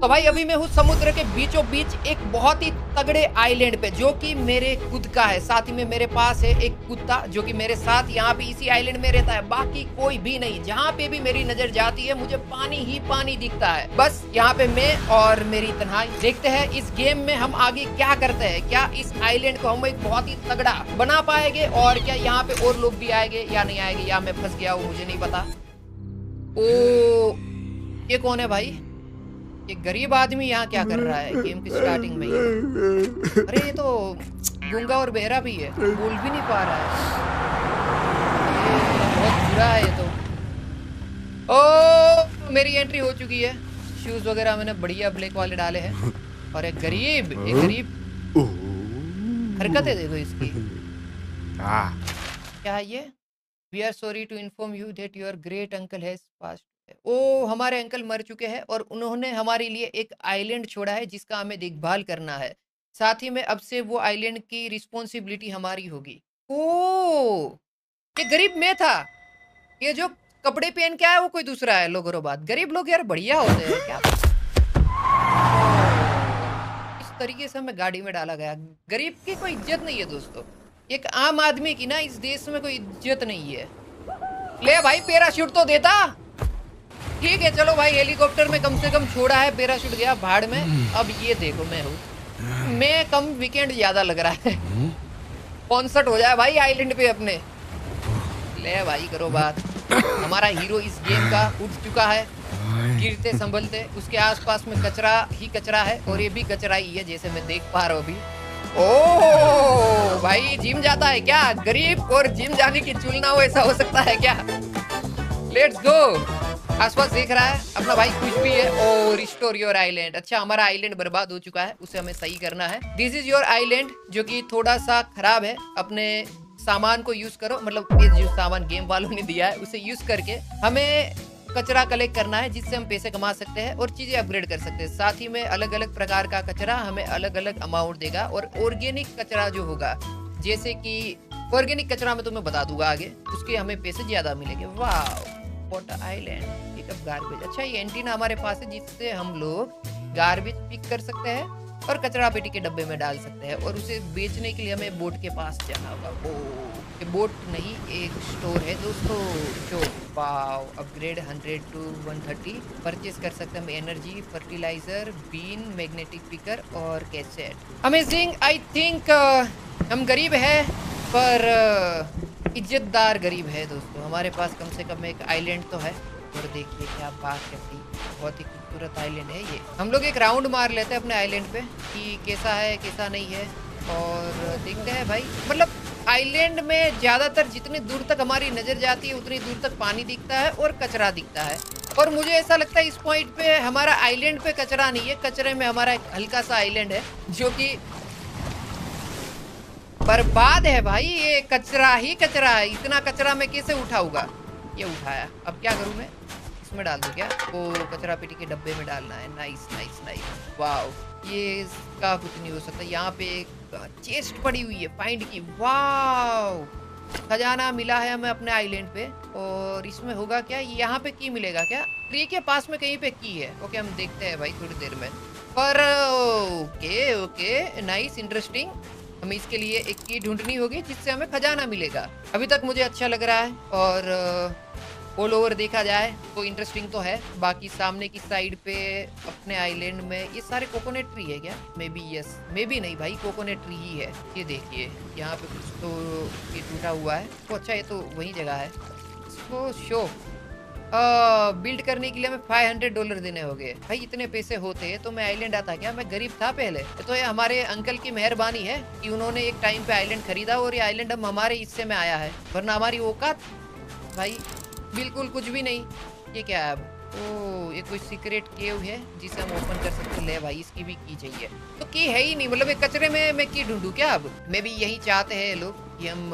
तो भाई अभी मैं हूँ समुद्र के बीचों बीच एक बहुत ही तगड़े आइलैंड पे, जो कि मेरे खुद का है। साथ ही में मेरे पास है एक कुत्ता जो कि मेरे साथ यहाँ पे इसी आइलैंड में रहता है। बाकी कोई भी नहीं। जहाँ पे भी मेरी नजर जाती है मुझे पानी ही पानी दिखता है। बस यहाँ पे मैं और मेरी तन्हाई। देखते हैं इस गेम में हम आगे क्या करते हैं। क्या इस आइलैंड को हम एक बहुत ही तगड़ा बना पाएंगे, और क्या यहाँ पे और लोग भी आएंगे या नहीं आएंगे, या मैं फंस गया हूँ मुझे नहीं पता। ओ, ये कौन है भाई? ये गरीब आदमी यहाँ क्या कर रहा है गेम की स्टार्टिंग में ही? अरे ये तो गूंगा और बहरा भी है, बोल भी नहीं पा रहा है। ये बहुत बुरा है ये तो। ओ, मेरी एंट्री हो चुकी है। शूज वगैरह मैंने बढ़िया ब्लैक वाले डाले हैं। और एक गरीब हरकतें देखो इसकी। क्या है ये? We are sorry to inform you that your great uncle has passed. ओ, हमारे अंकल मर चुके हैं और उन्होंने हमारे लिए एक आइलैंड छोड़ा है जिसका हमें देखभाल करना है। साथ ही में अब से वो आइलैंड की रिस्पॉन्सिबिलिटी हमारी होगी। ओ, ये गरीब मैं था। ये जो कपड़े पहन के आया वो कोई दूसरा है। लोगों बात, गरीब लोग यार बढ़िया होते हैं क्या? इस तरीके से हमें गाड़ी में डाला गया। गरीब की कोई इज्जत नहीं है दोस्तों। एक आम आदमी की ना इस देश में कोई इज्जत नहीं है। ले भाई, पैराशूट तो देता। ठीक है चलो भाई, हेलीकॉप्टर में कम से कम छोड़ा है, पैराशूट गया भाड़ में। अब ये देखो मैं हूँ, मैं कम वीकेंड ज्यादा लग रहा है। कॉन्सर्ट हो जाए भाई आइलैंड पे अपने। ले भाई करो बात। हमारा हीरो इस गेम का उठ चुका है, गिरते संभलते। उसके आसपास में कचरा ही कचरा है, और ये भी कचरा ही है जैसे मैं देख पा रहा हूँ अभी। ओ भाई, जिम जाता है क्या? गरीब और जिम जाने की तुलना हो, ऐसा हो सकता है क्या? Let's go. आसपास देख रहा है अपना भाई, कुछ भी है। Oh, restore your island. अच्छा, हमारा आइलैंड बर्बाद हो चुका है, उसे हमें सही करना है। दिस इज योर आइलैंड, जो कि थोड़ा सा खराब है। अपने सामान को यूज करो, मतलब ये जो सामान गेम वालों ने दिया है उसे यूज करके हमें कचरा कलेक्ट करना है, जिससे हम पैसे कमा सकते हैं और चीजें अपग्रेड कर सकते हैं। साथ ही में अलग अलग प्रकार का कचरा हमें अलग अलग अमाउंट देगा, और ऑर्गेनिक कचरा जो होगा, जैसे कि ऑर्गेनिक कचरा मैं तुम्हें बता दूंगा आगे, उसके हमें पैसे ज्यादा मिलेंगे। वाह, what island, pick up garbage. अच्छा, ये एंटीना हमारे पास है जिससे हम लोग गार्बेज पिक कर सकते हैं और कचरा पेटी के डब्बे में डाल सकते हैं, और उसे बेचने के लिए हमें बोट के पास जाना होगा। ओ, ये बोट नहीं, एक स्टोर है दोस्तों जो, वाव, अपग्रेड 100 to 130 परचेज कर सकते हैं हम। Energy, fertiliser, bean, magnetic picker और कैसेट। अमेजिंग। आई थिंक हम गरीब है पर इज्जतदार गरीब है दोस्तों। हमारे पास कम से कम एक आइलैंड तो है, और देखिए क्या बात करती, बहुत ही खूबसूरत आइलैंड है ये। हम लोग एक राउंड मार लेते हैं अपने आइलैंड पे कि कैसा है कैसा नहीं है, और देखते हैं भाई। मतलब आइलैंड में ज्यादातर जितनी दूर तक हमारी नजर जाती है उतनी दूर तक पानी दिखता है और कचरा दिखता है, और मुझे ऐसा लगता है इस पॉइंट पे हमारा आइलैंड पे कचरा नहीं है, कचरे में हमारा एक हल्का सा आइलैंड है जो कि बर्बाद है भाई। ये कचरा ही कचरा है, इतना कचरा मैं कैसे उठाऊंगा? ये उठाया, अब क्या करूं मैं? इसमें डाल दूं क्या? वो कचरा पेटी के डब्बे में डालना है। Nice nice nice, wow. ये इसका कुछ नहीं हो सकता। यहाँ पे एक चेस्ट पड़ी हुई है फाइंड की। वाओ, खजाना मिला है हमें अपने आइलैंड पे, और इसमें होगा क्या? यहाँ पे की मिलेगा क्या? ट्री के पास में कहीं पे की है। ओके, हम देखते हैं भाई थोड़ी देर में। पर ओके ओके, नाइस, इंटरेस्टिंग। हमें इसके लिए एक की ढूंढनी होगी जिससे हमें खजाना मिलेगा। अभी तक मुझे अच्छा लग रहा है, और ऑल ओवर देखा जाए तो इंटरेस्टिंग तो है। बाकी सामने की साइड पे अपने आइलैंड में ये सारे कोकोनट ट्री है क्या? May be yes, may be नहीं भाई, कोकोनट ट्री ही है। ये देखिए यहाँ पे कुछ तो ये टूटा हुआ है। तो अच्छा, ये तो वही जगह है। इसको शो बिल्ड करने के लिए हमें $500 देने होंगे। भाई इतने पैसे होते तो मैं आइलैंड आता क्या? मैं गरीब था पहले। तो ये हमारे अंकल की मेहरबानी है कि उन्होंने एक टाइम पे आइलैंड खरीदा, और ये आइलैंड अब हमारे हिस्से में आया है, वरना हमारी औकात भाई बिल्कुल कुछ भी नहीं। ये क्या है अब? ओ, ये कोई सीक्रेट केव है जिसे हम ओपन कर सकते हैं। ले भाई, इसकी भी की चाहिए। तो की है ही नहीं, मतलब एक कचरे में मैं की ढूंढूं क्या? अब मैं भी यही चाहते हैं लोग कि हम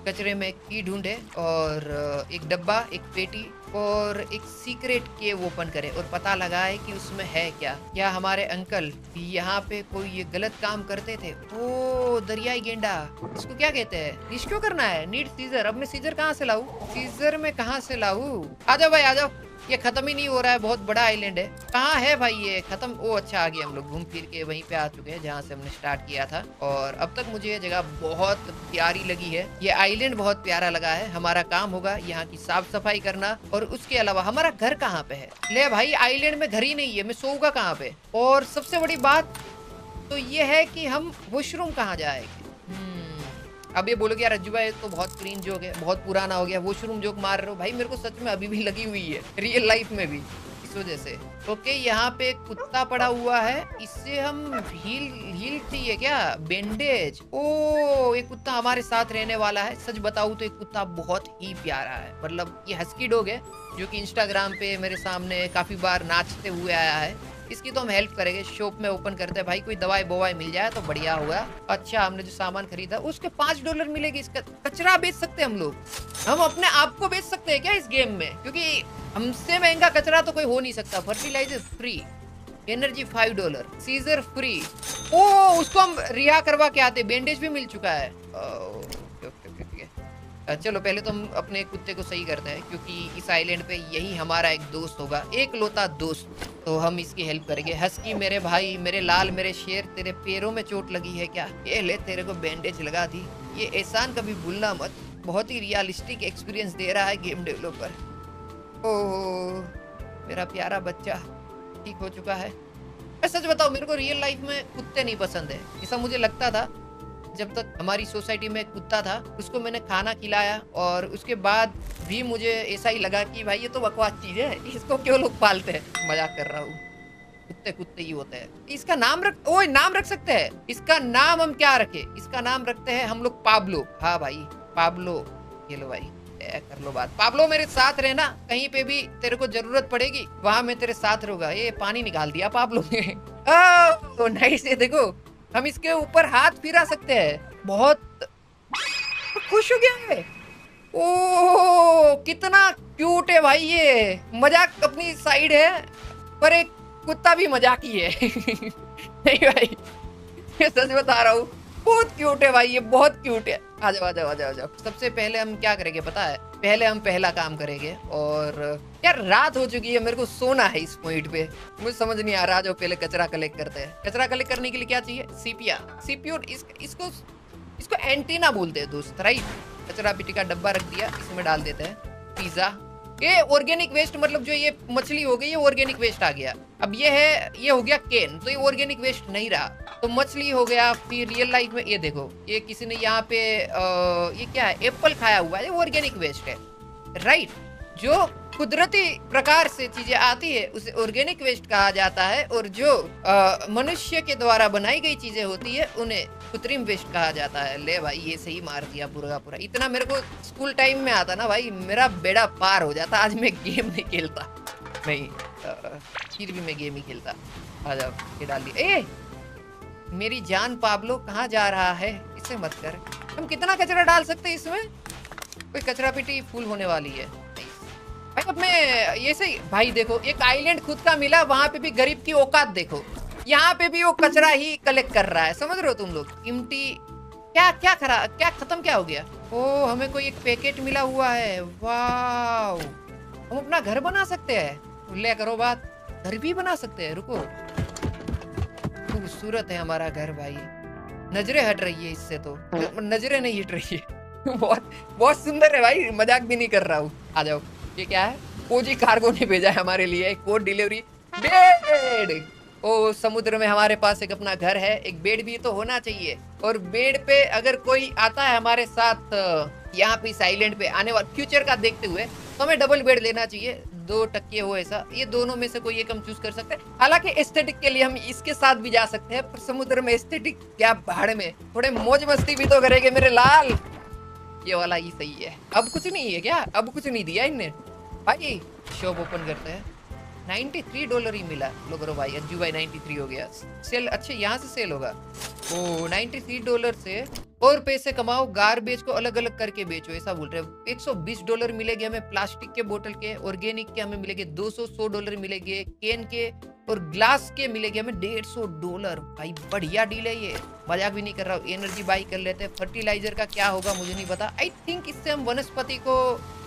कचरे में की ढूंढे, और एक डब्बा, एक पेटी और एक सीक्रेट केव ओपन करें और पता लगाए कि उसमें है क्या। क्या हमारे अंकल यहाँ पे कोई ये गलत काम करते थे? ओ, दरियाई गेंडा, इसको क्या कहते हैं? रिस्टोर करना है। Need scissor. अब मैं सीजर कहाँ से लाऊं? सीजर में कहाँ से लाऊं? आ जाओ भाई, आ जाओ। ये खत्म ही नहीं हो रहा है, बहुत बड़ा आइलैंड है। कहाँ है भाई ये खत्म? ओ अच्छा, आ गए हम लोग, घूम फिर के वहीं पे आ चुके हैं जहाँ से हमने स्टार्ट किया था। और अब तक मुझे ये जगह बहुत प्यारी लगी है, ये आइलैंड बहुत प्यारा लगा है। हमारा काम होगा यहाँ की साफ सफाई करना, और उसके अलावा हमारा घर कहाँ पे है? ले भाई, आइलैंड में घर ही नहीं है, मैं सोऊंगा कहाँ पे? और सबसे बड़ी बात तो ये है कि हम वॉशरूम कहाँ जाएंगे? अब ये बोलोगे यार रज्जू भाई तो बहुत क्रीन जोक है, बहुत पुराना हो गया, वॉशरूम जोक मार रहे हो। भाई मेरे को सच में अभी भी लगी हुई है, रियल लाइफ में भी, इस वजह से। ओके, यहाँ पे एक कुत्ता पड़ा हुआ है, इससे हम हील चाहिए क्या? बैंडेज। ओ, ये कुत्ता हमारे साथ रहने वाला है। सच बताऊं तो एक कुत्ता बहुत ही प्यारा है, मतलब ये हस्की डॉग है जो कि इंस्टाग्राम पे मेरे सामने काफी बार नाचते हुए आया है। इसकी तो हम हेल्प करेंगे, शॉप में ओपन करते हैं भाई, कोई दवाई बवाई मिल जाए तो बढ़िया होगा। अच्छा, हमने जो सामान खरीदा उसके $5 मिलेगी। इसका कचरा बेच सकते हैं हम लोग, हम अपने आप को बेच सकते हैं क्या इस गेम में? क्योंकि हमसे महंगा कचरा तो कोई हो नहीं सकता। Fertilizer free, energy $5, seizure free. ओ, उसको हम रिहा करवा के आते, बैंडेज भी मिल चुका है। चलो पहले तो हम अपने कुत्ते को सही करते हैं, क्योंकि इस आइलैंड पे यही हमारा एक दोस्त होगा, एक लौता दोस्त। तो हम इसकी हेल्प करेंगे। हस्की मेरे भाई, मेरे लाल, मेरे शेर, तेरे पैरों में चोट लगी है क्या? ये ले, तेरे को बैंडेज लगा दी। ये एहसान कभी भूलना मत, बहुत ही रियलिस्टिक एक्सपीरियंस दे रहा है गेम डेवलपर। ओह, मेरा प्यारा बच्चा ठीक हो चुका है। मैं सच बताऊं, मेरे को रियल लाइफ में कुत्ते नहीं पसंद है, ऐसा मुझे लगता था जब तक हमारी सोसाइटी में एक कुत्ता था, उसको मैंने खाना खिलाया, और उसके बाद भी मुझे ऐसा ही लगा कि भाई ये तो बकवास चीज है, इसको क्यों लोग पालते हैं। मजाक कर रहा हूँ, कुत्ते कुत्ते ही होते हैं। इसका नाम नाम रख सकते हैं। इसका नाम हम क्या रखे? इसका नाम रखते हैं हम लोग पाब्लो। हाँ भाई, पाब्लो। ये लो भाई, कर लो बात। पाब्लो मेरे साथ रहना, कहीं पे भी तेरे को जरूरत पड़ेगी वहां मैं तेरे साथ रहूंगा। ये पानी निकाल दिया पाब्लो ने। तो नाइस है, देखो हम इसके ऊपर हाथ फिरा सकते हैं। बहुत खुश हो गया है। ओ, कितना क्यूट है भाई ये। मजाक अपनी साइड है, पर एक कुत्ता भी मजाक ही है। नहीं भाई, ये सच बता रहा हूँ, बहुत क्यूट है भाई ये, बहुत क्यूट है। आ जाओ आ जाओ आ जाओ आ जाओ। सबसे पहले हम क्या करेंगे पता है? पहले हम पहला काम करेंगे, और यार रात हो चुकी है, मेरे को सोना है इस पॉइंट पे। मुझे समझ नहीं आ रहा। जो पहले कचरा कलेक्ट करते हैं, कचरा कलेक्ट करने के लिए क्या चाहिए? सीपीयू। इसको एंटीना बोलते हैं दोस्त, राइट? कचरा पेटी का डब्बा रख दिया, इसमें डाल देते हैं पिज्जा। ये ऑर्गेनिक वेस्ट, मतलब जो ये मछली हो गई ये ऑर्गेनिक वेस्ट आ गया। अब ये है, ये हो गया केन, तो ये ऑर्गेनिक वेस्ट नहीं रहा, तो मछली हो गया। फिर रियल लाइफ में ये देखो, ये किसी ने यहाँ पे ये क्या है? एप्पल खाया हुआ है, ये ऑर्गेनिक वेस्ट है, राइट? जो कुदरती प्रकार से चीजें आती है उसे ऑर्गेनिक वेस्ट कहा जाता है, और जो मनुष्य के द्वारा बनाई गई चीजें होती है उन्हें कृत्रिम वेस्ट कहा जाता है। ले भाई, ये सही मार दिया पूरा पूरा। इतना मेरे को स्कूल टाइम में आता ना भाई, मेरा बेड़ा पार हो जाता। आज मैं गेम नहीं खेलता, नहीं फिर भी मैं गेम ही खेलता। आ जाओ, ये डाल दिया। ए मेरी जान पाब्लो, कहाँ जा रहा है? इसे मत कर। हम कितना कचरा डाल सकते हैं इसमें? कोई कचरा पेटी फुल होने वाली है भाई। अब मैं ये सही भाई, देखो एक आइलैंड खुद का मिला, वहां पे भी गरीब की औकात देखो। यहाँ पे भी वो कचरा ही कलेक्ट कर रहा है, समझ रहे हो तुम लोग? इम्टी क्या क्या खत्म क्या हो गया? ओ, हमें कोई एक पैकेट मिला हुआ है। वाओ, हम अपना घर बना सकते हैं। ले करो बात, घर भी बना सकते हैं। रुको, खूबसूरत है हमारा घर भाई, नजरें हट रही है इससे, तो नजरें नहीं हट रही है। बहुत बहुत सुंदर है भाई, मजाक भी नहीं कर रहा हूँ। आ जाओ। ये क्या है? ओजी कार्गो ने भेजा है हमारे लिए कोड डिलीवरी बेड। ओ, समुद्र में हमारे पास एक अपना घर है, एक बेड भी तो होना चाहिए। और बेड पे अगर कोई आता है हमारे साथ यहाँ पे इस आइलैंड पे आने वाले फ्यूचर का देखते हुए, तो हमें डबल बेड लेना चाहिए, 2 टक्के हो ऐसा। ये दोनों में से कोई एक हम चूज कर सकते हैं। हालांकि एस्थेटिक के लिए हम इसके साथ भी जा सकते हैं, पर समुद्र में एस्थेटिक क्या, भाड़ में थोड़े मौज मस्ती भी तो करेंगे मेरे लाल। ये वाला ही सही है। अब कुछ नहीं है क्या? अब कुछ नहीं दिया इनने भाई। शॉप ओपन करते हैं। $93 ही मिला। लो करो भाई, अज्जू भाई 93 हो गया। सेल, अच्छे यहाँ से सेल होगा। ओ, $93 से और पैसे कमाओ, गार्बेज को अलग अलग करके बेचो, ऐसा बोल रहे हैं। $120 मिलेंगे हमें प्लास्टिक के बोतल के, ऑर्गेनिक के हमें मिलेंगे $200 मिलेंगे, केन के और ग्लास के मिलेंगे हमें $150। भाई बढ़िया डील है ये, मजाक भी नहीं कर रहा हूँ। एनर्जी बाई कर लेते हैं। फर्टिलाइजर का क्या होगा मुझे नहीं पता। आई थिंक इससे हम वनस्पति को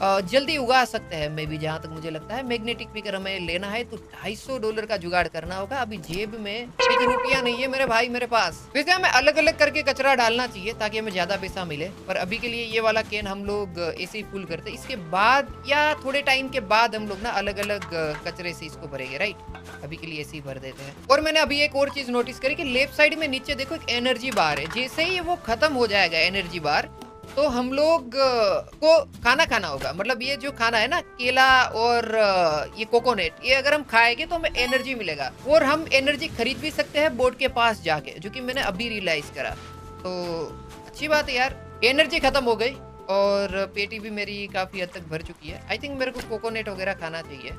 जल्दी उगा सकते हैं मे बी, जहां तक मुझे लगता है। मैग्नेटिक पिकर हमें लेना है तो $250 का जुगाड़ करना होगा। अभी जेब में एक रुपया नहीं है मेरे भाई मेरे पास। वैसे हमें अलग अलग करके कचरा डालना चाहिए ताकि हमें ज्यादा पैसा मिले, पर अभी के लिए ये वाला कैन हम लोग ऐसे ही फुल करते हैं। इसके बाद या थोड़े टाइम के बाद हम लोग ना अलग अलग कचरे से इसको भरेंगे, राइट। अभी के लिए ऐसे ही भर देते हैं। और मैंने अभी एक और चीज नोटिस करी कि लेफ्ट साइड में नीचे देखो एक एनर्जी बार है। जैसे ही वो खत्म हो जाएगा एनर्जी बार, तो हम लोग को खाना खाना होगा। मतलब ये जो खाना है ना, केला और ये कोकोनट, ये अगर हम खाएंगे तो हमें एनर्जी मिलेगा। और हम एनर्जी खरीद भी सकते हैं बोर्ड के पास जाके, जो कि मैंने अभी रियलाइज करा। तो अच्छी बात है यार। एनर्जी खत्म हो गई और पेटी भी मेरी काफी हद तक भर चुकी है। आई थिंक मेरे को कोकोनट वगैरह खाना चाहिए।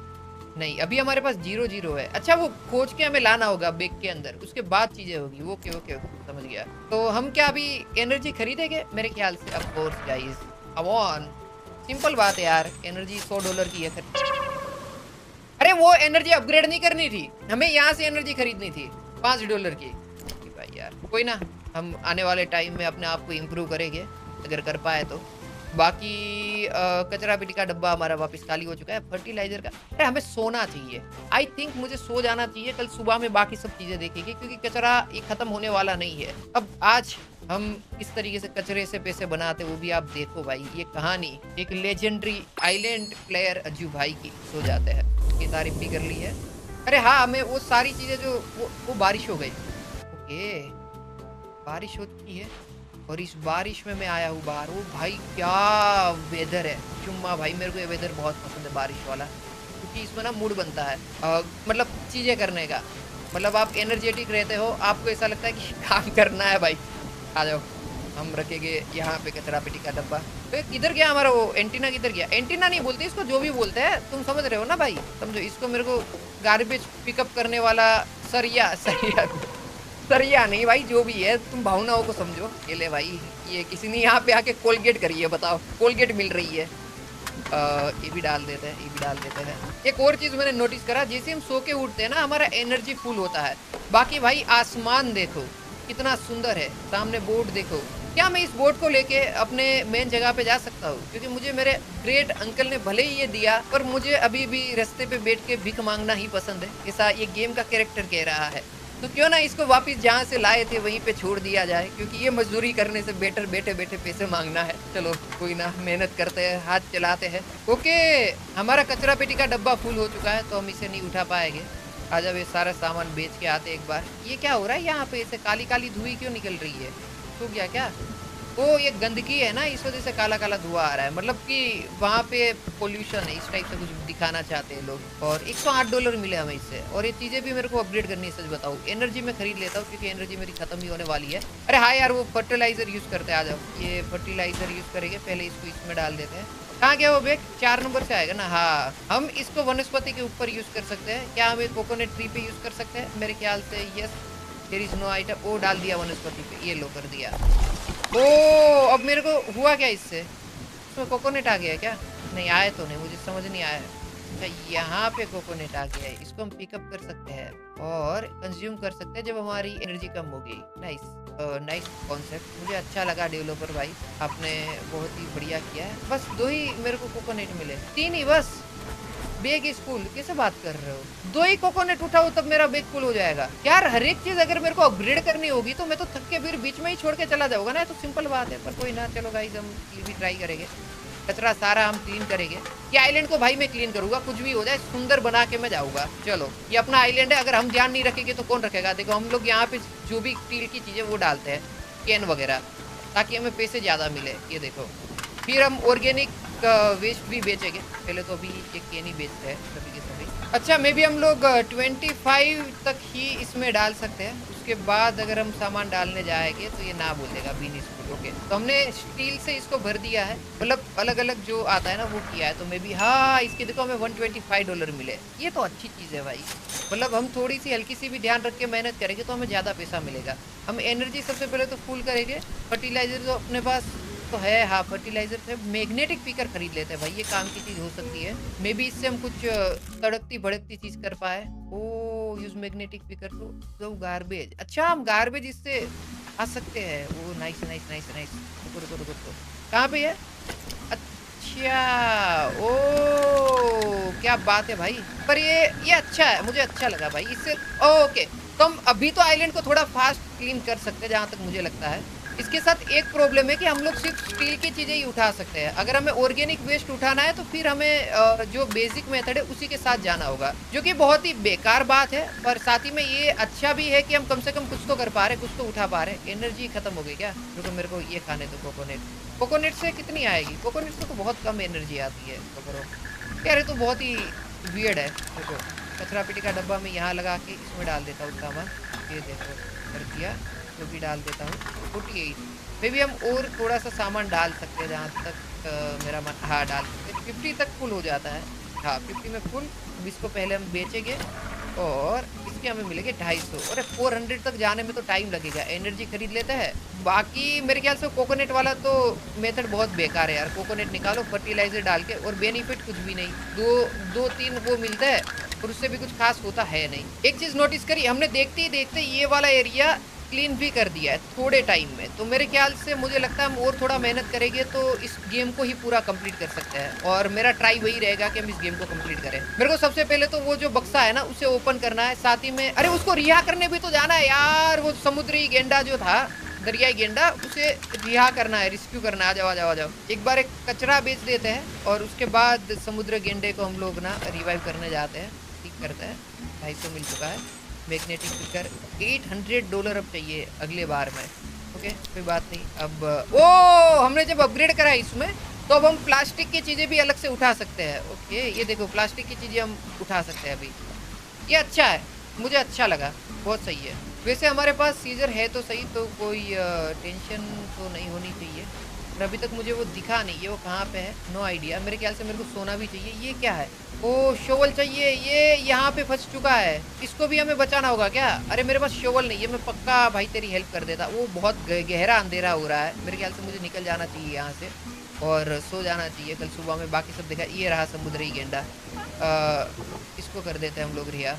नहीं, अभी हमारे पास 0 है। अच्छा, वो खोज के हमें लाना होगा बैग के अंदर, उसके बाद चीजें होगी। ओके ओके समझ गया। तो हम क्या अभी एनर्जी खरीदेंगे मेरे ख्याल से? Of course guys, come on, simple बात है यार। एनर्जी $100 की है। अरे वो एनर्जी अपग्रेड नहीं करनी थी, हमें यहाँ से एनर्जी खरीदनी थी $5 की। भाई यार कोई ना, हम आने वाले टाइम में अपने आप को इम्प्रूव करेंगे अगर कर पाए तो। बाकी कचरा पेटी का डब्बा हमारा वापस खाली हो चुका है। फर्टिलाइजर का, अरे हमें सोना चाहिए। आई थिंक मुझे सो जाना चाहिए। कल सुबह में बाकी सब चीजें देखेंगे, क्योंकि कचरा ये खत्म होने वाला नहीं है। अब आज हम किस तरीके से कचरे से पैसे बनाते वो भी आप देखो भाई। ये कहानी एक लेजेंडरी आइलैंड प्लेयर अज्जू भाई की। सो जाते हैं, उसकी तारीफ भी कर ली है। अरे हाँ, हमें वो सारी चीजें जो वो बारिश हो गई। ओके, बारिश हो चुकी है और इस बारिश में मैं आया हूँ बाहर। ओ भाई क्या वेदर है, चुम्मा भाई। मेरे को ये वेदर बहुत पसंद है, बारिश वाला, क्योंकि इसमें ना मूड बनता है मतलब चीज़ें करने का। मतलब आप एनर्जेटिक रहते हो, आपको ऐसा लगता है कि काम करना है भाई। आ जाओ, हम रखेंगे यहाँ पे कचरा पेटी का डब्बा। तो किधर गया हमारा वो एंटीना? किधर गया? एंटीना नहीं बोलते इसको, जो भी बोलते हैं तुम समझ रहे हो ना भाई। समझो इसको, मेरे को गार्बेज पिकअप करने वाला सरिया सरिया नहीं भाई, जो भी है तुम भावनाओं को समझो। ये ले भाई, ये किसी ने यहाँ पे आके कोलगेट करी है, बताओ कोलगेट मिल रही है। ये भी डाल देते हैं, ये भी डाल देते हैं। एक और चीज मैंने नोटिस करा, जैसे हम सो के उठते हैं ना, हमारा एनर्जी फुल होता है। बाकी भाई आसमान देखो कितना सुंदर है, सामने बोर्ड देखो। क्या मैं इस बोर्ड को लेके अपने मेन जगह पे जा सकता हूँ? क्योंकि मुझे मेरे ग्रेट अंकल ने भले ही ये दिया, पर मुझे अभी भी रास्ते पे बैठ के भीख मांगना ही पसंद है, ऐसा ये गेम का कैरेक्टर कह रहा है। तो क्यों ना इसको वापस जहाँ से लाए थे वहीं पे छोड़ दिया जाए, क्योंकि ये मजदूरी करने से बेटर बैठे बैठे पैसे मांगना है। चलो कोई ना, मेहनत करते हैं, हाथ चलाते हैं। ओके, हमारा कचरा पेटी का डब्बा फुल हो चुका है, तो हम इसे नहीं उठा पाएंगे। आज अब ये सारा सामान बेच के आते एक बार। ये क्या हो रहा है यहाँ पे? ऐसे काली काली धुआं क्यों निकल रही है? सूख गया क्या? वो ये गंदगी है ना, इस वजह से काला काला धुआं आ रहा है। मतलब कि वहाँ पे पोल्यूशन है, इस टाइप से कुछ दिखाना चाहते हैं लोग। और $108 मिले हमें इससे। और ये चीज़ें भी मेरे को अपग्रेड करनी है, सच बताऊँ। एनर्जी में खरीद लेता हूँ, क्योंकि एनर्जी मेरी खत्म ही होने वाली है। अरे हाँ यार, वो फर्टिलाइजर यूज़ करते हैं। आ जाओ, ये फर्टिलाइजर यूज़ करेंगे। पहले इसको इसमें डाल देते हैं। कहाँ गया वो बैग? 4 नंबर से आएगा ना। हाँ, हम इसको वनस्पति के ऊपर यूज़ कर सकते हैं। क्या हम एक कोकोनट ट्री पे यूज़ कर सकते हैं? मेरे ख्याल से yes. There is no item. वो डाल दिया वनस्पति पे, ये लो कर दिया। ओ, अब मेरे को हुआ क्या इससे? इसमें कोकोनट आ गया क्या? नहीं आया तो नहीं, मुझे समझ नहीं आया। अच्छा, यहाँ पे कोकोनट आ गया है। इसको हम पिकअप कर सकते हैं और कंज्यूम कर सकते हैं जब हमारी एनर्जी कम हो गई। नाइस नाइस कॉन्सेप्ट, मुझे अच्छा लगा डेवलपर भाई, आपने बहुत ही बढ़िया किया है। बस 2 ही मेरे को कोकोनट मिले, 3 ही बस। बैग स्कूल कैसे बात कर रहे हो? 2 ही कोकोनट उठाओ तब मेरा बैग फुल हो जाएगा यार। हर एक चीज अगर मेरे को अपग्रेड करनी होगी तो मैं तो थक के फिर बीच में ही छोड़ के चला जाऊंगा ना। तो सिंपल बात है, पर कोई ना। चलो गाइस, हम ये भी ट्राई करेंगे। कचरा सारा हम क्लीन करेंगे। ये आइलैंड को भाई मैं क्लीन करूंगा, कुछ भी हो जाए सुंदर बना के मैं जाऊंगा। चलो, ये अपना आइलैंड है, अगर हम ध्यान नहीं रखेंगे तो कौन रखेगा? देखो, हम लोग यहाँ पे जो भी स्टील की चीजें वो डालते हैं, कैन वगैरह, ताकि हमें पैसे ज्यादा मिले। ये देखो, फिर हम ऑर्गेनिक वेस्ट भी बेचेंगे। पहले तो अभी एक कैन ही बेचते हैं सभी के सभी। अच्छा, मे भी हम लोग 25 तक ही इसमें डाल सकते हैं। उसके बाद अगर हम सामान डालने जाएंगे तो ये ना बोलेगा बीन स्कूल। ओके, तो हमने स्टील से इसको भर दिया है, मतलब अलग अलग जो आता है ना वो किया है। तो मे भी हाँ, इसके देखो हमें $125 मिले। ये तो अच्छी चीज़ है भाई। मतलब हम थोड़ी सी हल्की सी भी ध्यान रख के मेहनत करेंगे तो हमें ज़्यादा पैसा मिलेगा। हम एनर्जी सबसे पहले तो फुल करेंगे। फर्टिलाइजर तो अपने पास तो है, हाँ फर्टिलाइजर है। मैग्नेटिक पिकर खरीद लेते हैं भाई, ये काम की चीज हो सकती है। मे बी इससे हम कुछ तड़कती भड़कती चीज कर पाए। Oh use magnetic picker to garbage. अच्छा हम गार्बेज इससे आ सकते हैं। Oh nice nice nice nice. रुको रुको रुको रुको, कहाँ पे है? अच्छा ओ क्या बात है भाई। पर ये अच्छा है, मुझे अच्छा लगा भाई इससे। ओके तो हम अभी तो आइलैंड को थोड़ा फास्ट क्लीन कर सकते हैं जहाँ तक मुझे लगता है। इसके साथ एक प्रॉब्लम है कि हम लोग सिर्फ स्टील की चीज़ें ही उठा सकते हैं। अगर हमें ऑर्गेनिक वेस्ट उठाना है तो फिर हमें जो बेसिक मेथड है उसी के साथ जाना होगा, जो कि बहुत ही बेकार बात है। पर साथ ही में ये अच्छा भी है कि हम कम से कम कुछ तो कर पा रहे, कुछ तो उठा पा रहे। एनर्जी खत्म हो गई क्या? रुको मेरे को ये खाने दो कोकोनट। कोकोनट से कितनी आएगी? कोकोनट से तो बहुत कम एनर्जी आती है। तो यार ये तो बहुत ही वियर्ड है। देखो कचरा पेटी का डब्बा मैं यहाँ लगा के इसमें डाल देता हूँ सामान। ये देखो कर दिया, जो भी डाल देता हूँ। 48 मे भी हम और थोड़ा सा सामान डाल सकते हैं जहाँ तक मेरा मन। हाँ डाल सकते हैं, 50 तक फुल हो जाता है। हाँ 50 में फुल। अब इसको पहले हम बेचेंगे और इसके हमें मिलेंगे 250। अरे 400 तक जाने में तो टाइम लगेगा। एनर्जी खरीद लेते हैं। बाकी मेरे ख्याल से कोकोनट वाला तो मेथड बहुत बेकार है यार। कोकोनट निकालो फर्टिलाइजर डाल के और बेनिफिट कुछ भी नहीं। दो तीन वो मिलता है और उससे भी कुछ खास होता है नहीं। एक चीज़ नोटिस करी हमने, देखते ही देखते ये वाला एरिया क्लीन भी कर दिया है थोड़े टाइम में। तो मेरे ख्याल से मुझे लगता है हम और थोड़ा मेहनत करेंगे तो इस गेम को ही पूरा कंप्लीट कर सकते हैं। और मेरा ट्राई वही रहेगा कि हम इस गेम को कंप्लीट करें। मेरे को सबसे पहले तो वो जो बक्सा है ना उसे ओपन करना है। साथ ही में अरे उसको रिहा करने भी तो जाना है यार। वो समुद्री गेंडा जो था, दरियाई गेंडा, उसे रिहा करना है, रेस्क्यू करना है। आ जाओ आ जाओ आ जाओ। एक बार एक कचरा बेच देते हैं और उसके बाद समुद्र गेंडे को हम लोग ना रिवाइव करने जाते हैं। ठीक करते हैं। 250 मिल चुका है। मैग्नेटिक पिकर $800 अब चाहिए अगले बार में। ओके कोई बात नहीं। अब ओ हमने जब अपग्रेड करा है इसमें तो अब हम प्लास्टिक की चीज़ें भी अलग से उठा सकते हैं। ओके ये देखो प्लास्टिक की चीज़ें हम उठा सकते हैं अभी। ये अच्छा है, मुझे अच्छा लगा, बहुत सही है। वैसे हमारे पास सीजर है तो सही, तो कोई टेंशन तो नहीं होनी चाहिए। और अभी तक मुझे वो दिखा नहीं है, वो कहाँ पे है नो आइडिया। मेरे ख्याल से मेरे को सोना भी चाहिए। ये क्या है? ओ शोवल चाहिए। ये यहाँ पे फंस चुका है, इसको भी हमें बचाना होगा क्या? अरे मेरे पास शोवल नहीं है, मैं पक्का भाई तेरी हेल्प कर देता। वो बहुत गहरा अंधेरा हो रहा है। मेरे ख्याल से मुझे निकल जाना चाहिए यहाँ से और सो जाना चाहिए कल सुबह में। बाकी सब देखा, ये रहा समुद्री गेंडा। इसको कर देते हैं हम लोग रिहा।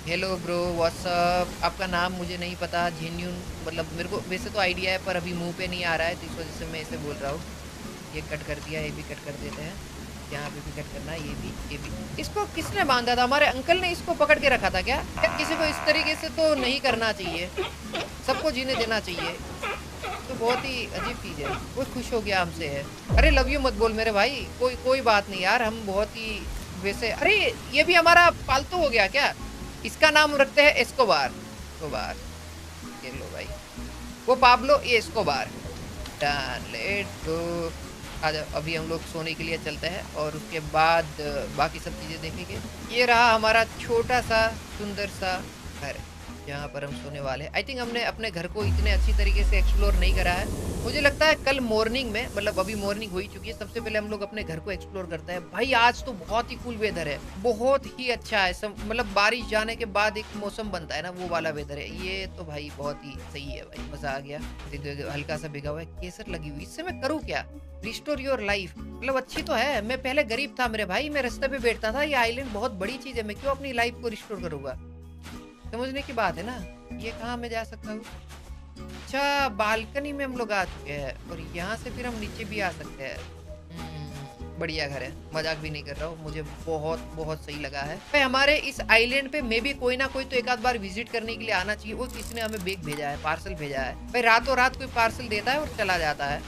Hello bro what's up. आपका नाम मुझे नहीं पता, जेन्यून मतलब मेरे को वैसे तो आइडिया है पर अभी मुंह पे नहीं आ रहा है, तो इस वजह से मैं इसे बोल रहा हूँ। ये कट कर दिया, ये भी कट कर देते हैं। यहाँ पे भी कट करना है, ये भी। इसको किसने बांधा था? हमारे अंकल ने इसको पकड़ के रखा था क्या? किसी को इस तरीके से तो नहीं करना चाहिए, सबको जीने देना चाहिए। तो बहुत ही अजीब चीज़ है। वो खुश हो गया हमसे है। अरे लव यू मत बोल मेरे भाई। कोई बात नहीं यार, हम बहुत ही वैसे। अरे ये भी हमारा पालतू हो गया क्या? इसका नाम रखते हैं एस्कोबार। ये लो भाई, वो पाब्लो, ये एस्कोबार। Done, let's go. आ जाओ, अभी हम लोग सोने के लिए चलते हैं और उसके बाद बाकी सब चीज़ें देखेंगे। ये रहा हमारा छोटा सा सुंदर सा घर जहाँ पर हम सोने वाले हैं। आई थिंक हमने अपने घर को इतने अच्छी तरीके से एक्सप्लोर नहीं करा है। मुझे लगता है कल मॉर्निंग में, मतलब अभी मॉर्निंग हो ही चुकी है, सबसे पहले हम लोग अपने घर को एक्सप्लोर करते हैं। भाई आज तो बहुत ही कूल वेदर है, बहुत ही अच्छा है। मतलब बारिश जाने के बाद एक मौसम बनता है ना, वो वाला वेदर है ये। तो भाई बहुत ही सही है भाई, मजा आ गया। हल्का सा भिगा हुआ है, केसर लगी हुई। इससे मैं करूँ क्या? रिस्टोर योर लाइफ, मतलब अच्छी तो है। मैं पहले गरीब था मेरे भाई, मैं रास्ते पे बैठता था। ये आइलैंड बहुत बड़ी चीज है, मैं क्यों अपनी लाइफ को रिस्टोर करूंगा? समझने की बात है ना। ये कहाँ मैं जा सकता हूँ? अच्छा बालकनी में हम लोग आ चुके हैं और यहाँ से फिर हम नीचे भी आ सकते हैं। बढ़िया घर है, मजाक भी नहीं कर रहा हूँ। मुझे बहुत बहुत सही लगा है भाई। हमारे इस आइलैंड पे मे भी कोई ना कोई तो एक आध बार विजिट करने के लिए आना चाहिए। वो किसी ने हमें बैग भेजा है, पार्सल भेजा है भाई। रातों रात कोई पार्सल देता है और चला जाता है,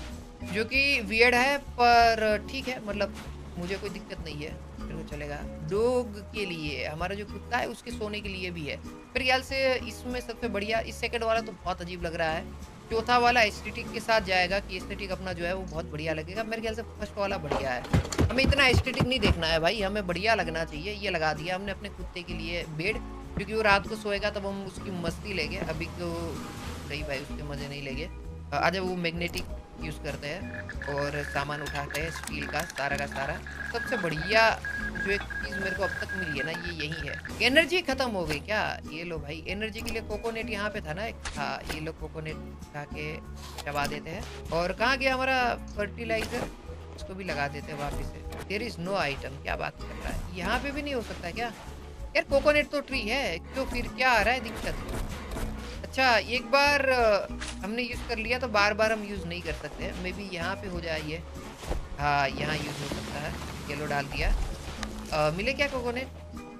जो कि वियर्ड है पर ठीक है। मतलब मुझे कोई दिक्कत नहीं है, मेरे को चलेगा। डॉग के लिए, हमारा जो कुत्ता है उसके सोने के लिए भी है मेरे ख्याल से। इसमें सबसे बढ़िया इस सेकंड वाला तो बहुत अजीब लग रहा है। चौथा वाला एस्थेटिक के साथ जाएगा कि एस्थेटिक अपना जो है वो बहुत बढ़िया लगेगा। मेरे ख्याल से फर्स्ट वाला बढ़िया है। हमें इतना एस्थेटिक नहीं देखना है भाई, हमें बढ़िया लगना चाहिए। ये लगा दिया हमने अपने कुत्ते के लिए बेड, क्योंकि वो रात को सोएगा तब हम उसकी मस्ती लेंगे। अभी तो नहीं भाई, उसके मजे नहीं लेंगे। आज वो मैग्नेटिक यूज़ करते हैं और सामान उठाते हैं स्टील का सारा। सबसे बढ़िया जो एक चीज़ मेरे को अब तक मिली है ना, ये यही है। एनर्जी खत्म हो गई क्या? ये लो भाई, एनर्जी के लिए कोकोनेट यहाँ पे था ना एक। हाँ, ये लोग कोकोनेट उठा के चबा देते हैं। और कहाँ गया हमारा फर्टिलाइजर? इसको भी लगा देते हैं वापस से। देयर इज नो आइटम, क्या बात कर रहा है? यहाँ पे भी नहीं हो सकता क्या यार? कोकोनेट तो ट्री है, क्यों फिर क्या आ रहा है दिक्कत? अच्छा, एक बार हमने यूज़ कर लिया तो बार बार हम यूज़ नहीं कर सकते। मे बी यहाँ पे हो जाए ये। हाँ, यहाँ यूज़ हो सकता है। येलो डाल दिया। मिले क्या कोकोनेट?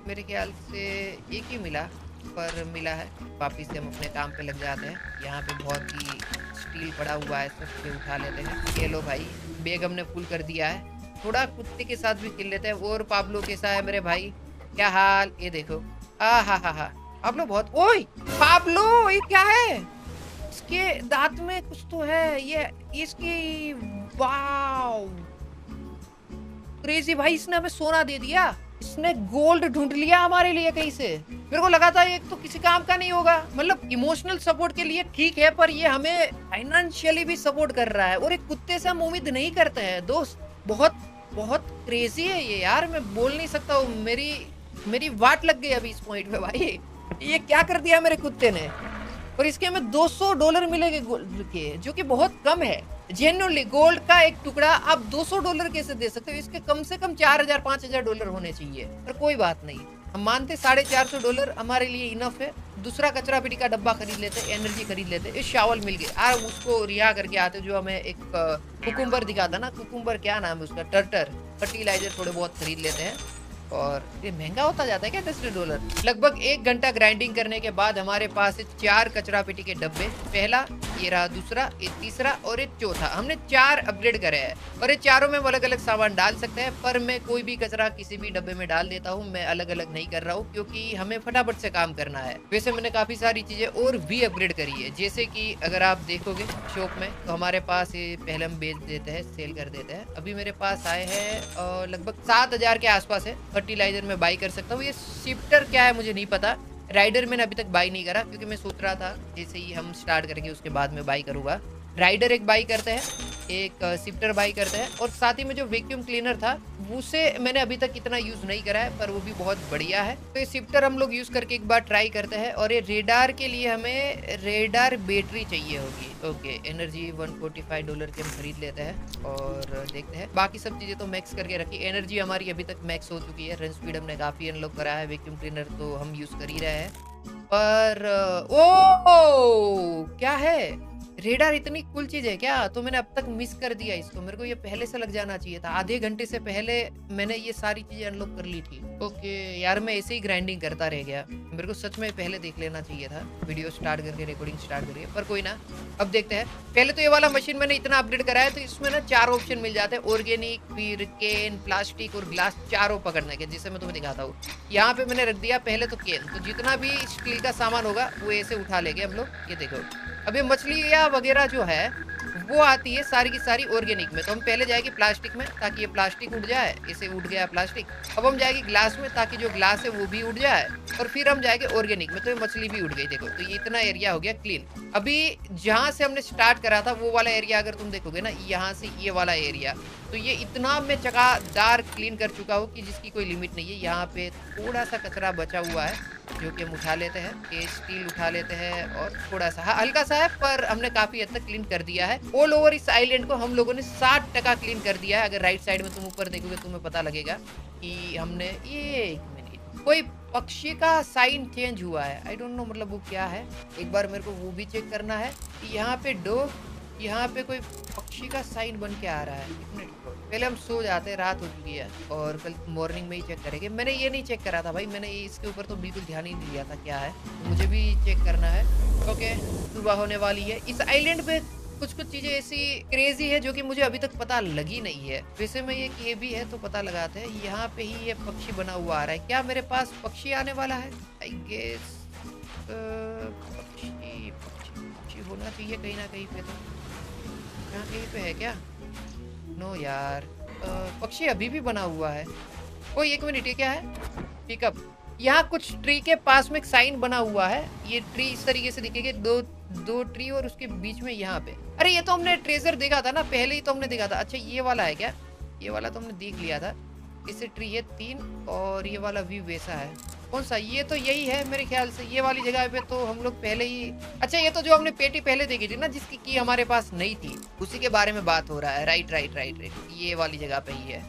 मेरे ख्याल से एक ही मिला, पर मिला है। वापिस से हम अपने काम पे लग जाते हैं। यहाँ पे बहुत ही स्टील पड़ा हुआ है, सबसे उठा लेते हैं। ये लो भाई, बैग हमने फुल कर दिया है। थोड़ा कुत्ते के साथ भी खेल लेते हैं। और पाब्लो कैसा है मेरे भाई? क्या हाल? ये देखो, हा। पाब्लो बहुत, ओए पाब्लो ये क्या है? इसके दांत में कुछ तो है। ये इसकी, वाव क्रेजी भाई, इसने हमें सोना दे दिया। इसने गोल्ड ढूंढ लिया हमारे लिए कहीं से। मेरे को लगा था ये तो किसी काम का नहीं होगा। मतलब इमोशनल सपोर्ट के लिए ठीक है, पर ये हमें फाइनेंशियली भी सपोर्ट कर रहा है। और एक कुत्ते से हम उम्मीद नहीं करते हैं दोस्त। बहुत बहुत क्रेजी है ये यार, मैं बोल नहीं सकता हूँ। मेरी वाट लग गई अभी इस पॉइंट पे भाई। ये क्या कर दिया मेरे कुत्ते ने? और इसके हमें $200 मिलेंगे गोल्ड के, जो कि बहुत कम है। जेन्युइनली गोल्ड का एक टुकड़ा आप $200 कैसे दे सकते हो? इसके कम से कम $4000-5000 होने चाहिए। पर कोई बात नहीं, हम मानते $450 हमारे लिए इनफ है। दूसरा कचरा पेटी का डब्बा खरीद लेते, एनर्जी खरीद लेते। इस शावल मिल गए यार, उसको रिहा करके आते। जो हमें एक कुकुम्बर दिखाता ना, कुकुम्बर क्या नाम है उसका, टर्टर। फर्टिलाइजर थोड़े बहुत खरीद लेते हैं। और ये महंगा होता जाता है क्या $10? लगभग 1 घंटा ग्राइंडिंग करने के बाद हमारे पास 4 कचरा पेटी के डब्बे। पहला ये रहा, दूसरा, एक तीसरा और एक चौथा। हमने 4 अपग्रेड करे हैं। और ये चारों में हम अलग अलग सामान डाल सकते हैं, पर मैं कोई भी कचरा किसी भी डब्बे में डाल देता हूँ। मैं अलग अलग नहीं कर रहा हूँ, क्योंकि हमें फटाफट से काम करना है। वैसे मैंने काफी सारी चीजें और भी अपग्रेड करी है। जैसे कि अगर आप देखोगे शॉप में, तो हमारे पास ये पहले हम बेच देते हैं, सेल कर देते हैं। अभी मेरे पास आए हैं लगभग 7000 के आसपास है। फर्टिलाइजर में बाई कर सकता हूँ। ये शिफ्टर क्या है मुझे नहीं पता। राइडर मैंने अभी तक बाई नहीं करा, क्योंकि मैं सोच रहा था जैसे ही हम स्टार्ट करेंगे उसके बाद में बाई करूंगा। राइडर एक बाई करते हैं, एक शिफ्टर बाई करते हैं। और साथ ही में जो वैक्यूम क्लीनर था, उसे मैंने अभी तक इतना यूज नहीं करा है, पर वो भी बहुत बढ़िया है। तो ये शिफ्टर हम लोग यूज करके एक बार ट्राई करते हैं। और ये रेडार के लिए हमें रेडार बैटरी चाहिए होगी। ओके, एनर्जी $145 की हम खरीद लेते हैं और देखते हैं। बाकी सब चीजें तो मैक्स करके रखी। एनर्जी हमारी अभी तक मैक्स हो चुकी है। रन स्पीड हमने काफी अनलॉक करा है। वैक्यूम क्लीनर तो हम यूज कर ही रहे हैं। पर ओ क्या है, रेडार इतनी कूल चीज है क्या? तो मैंने अब तक मिस कर दिया इसको। मेरे को ये पहले से लग जाना चाहिए था। आधे घंटे से पहले मैंने ये सारी चीजें अनलॉक कर ली थी। ओके यार, मैं ऐसे ही ग्राइंडिंग करता रह गया। मेरे को सच में पहले देख लेना चाहिए था, वीडियो स्टार्ट करके, रिकॉर्डिंग स्टार्ट करके। पर कोई ना, अब देखते हैं। पहले तो ये वाला मशीन मैंने इतना अपडेट करा है, तो इसमें ना 4 ऑप्शन मिल जाते हैं। ऑर्गेनिक, फिर केन, प्लास्टिक और ग्लास, चारों पकड़ने के, जिसे मैं तुम्हें दिखाता हूँ। यहाँ पे मैंने रख दिया पहले तो केन। तो जितना भी स्टील का सामान होगा वो ऐसे उठा लेंगे हम लोग। ये देखो, अभी मछलियाँ वगैरह जो है वो आती है सारी की सारी ऑर्गेनिक में। तो हम पहले जाएंगे प्लास्टिक में, ताकि ये प्लास्टिक उठ जाए। इसे उठ गया प्लास्टिक। अब हम जाएंगे ग्लास में, ताकि जो ग्लास है वो भी उठ जाए। और फिर हम जाएंगे ऑर्गेनिक में, तो ये मछली भी उठ गई। देखो, तो ये इतना एरिया हो गया क्लीन। अभी जहाँ से हमने स्टार्ट करा था वो वाला एरिया अगर तुम देखोगे ना, यहाँ से ये वाला एरिया, तो ये इतना मैं चकादार क्लीन कर चुका हूँ कि जिसकी कोई लिमिट नहीं है। यहाँ पे थोड़ा सा कचरा बचा हुआ है, जो कि हम उठा लेते हैं। ये स्टील उठा लेते हैं, और थोड़ा सा हल्का सा है, पर हमने काफी हद तक क्लीन कर दिया है। ऑल ओवर इस आइलैंड को हम लोगों ने 60% क्लीन कर दिया है। अगर राइट साइड में तुम ऊपर देखोगे तुम्हें पता लगेगा कि हमने ये, एक मिनट, कोई पक्षी का साइन चेंज हुआ है। आई डोंट नो, मतलब वो क्या है। एक बार मेरे को वो भी चेक करना है कि यहाँ पे यहाँ पे कोई पक्षी का साइन बन के आ रहा है। एक मिनट, पहले हम सो जाते हैं, रात हो चुकी है, और कल मॉर्निंग में ही चेक करेंगे। मैंने ये नहीं चेक करा था भाई, मैंने इसके ऊपर तो बिल्कुल ध्यान ही नहीं दिया था क्या है। तो मुझे भी चेक करना है। ओके, सुबह होने वाली है। इस आइलैंड पे कुछ चीजें ऐसी क्रेजी है जो कि मुझे अभी तक पता लगी नहीं है। वैसे में ये भी है तो पता लगाते हैं। यहाँ पे ही ये पक्षी बना हुआ आ रहा है। क्या मेरे पास पक्षी आने वाला है? आई गेस पक्षी होना चाहिए कहीं ना कहीं पे। तो यहाँ कहीं पे है क्या? नो यार, पक्षी अभी भी बना हुआ है। ओ एक मिनट, ये क्या है? पिकअप। यहाँ कुछ ट्री के पास में एक साइन बना हुआ है, ये ट्री इस तरीके से दिखेंगे, दो ट्री और उसके बीच में यहाँ पे। अरे ये तो हमने ट्रेजर देखा था ना, पहले ही तो हमने देखा था। अच्छा ये वाला है क्या? ये वाला तो हमने देख लिया था। इससे ट्री है 3 और ये वाला व्यू वैसा है। कौन सा? ये तो यही है मेरे ख्याल से, ये वाली जगह पे तो हम लोग पहले ही। अच्छा ये तो जो हमने पेटी पहले देखी थी ना, जिसकी की हमारे पास नहीं थी, उसी के बारे में बात हो रहा है। राइट राइट राइट राइट, ये वाली जगह पे ही है।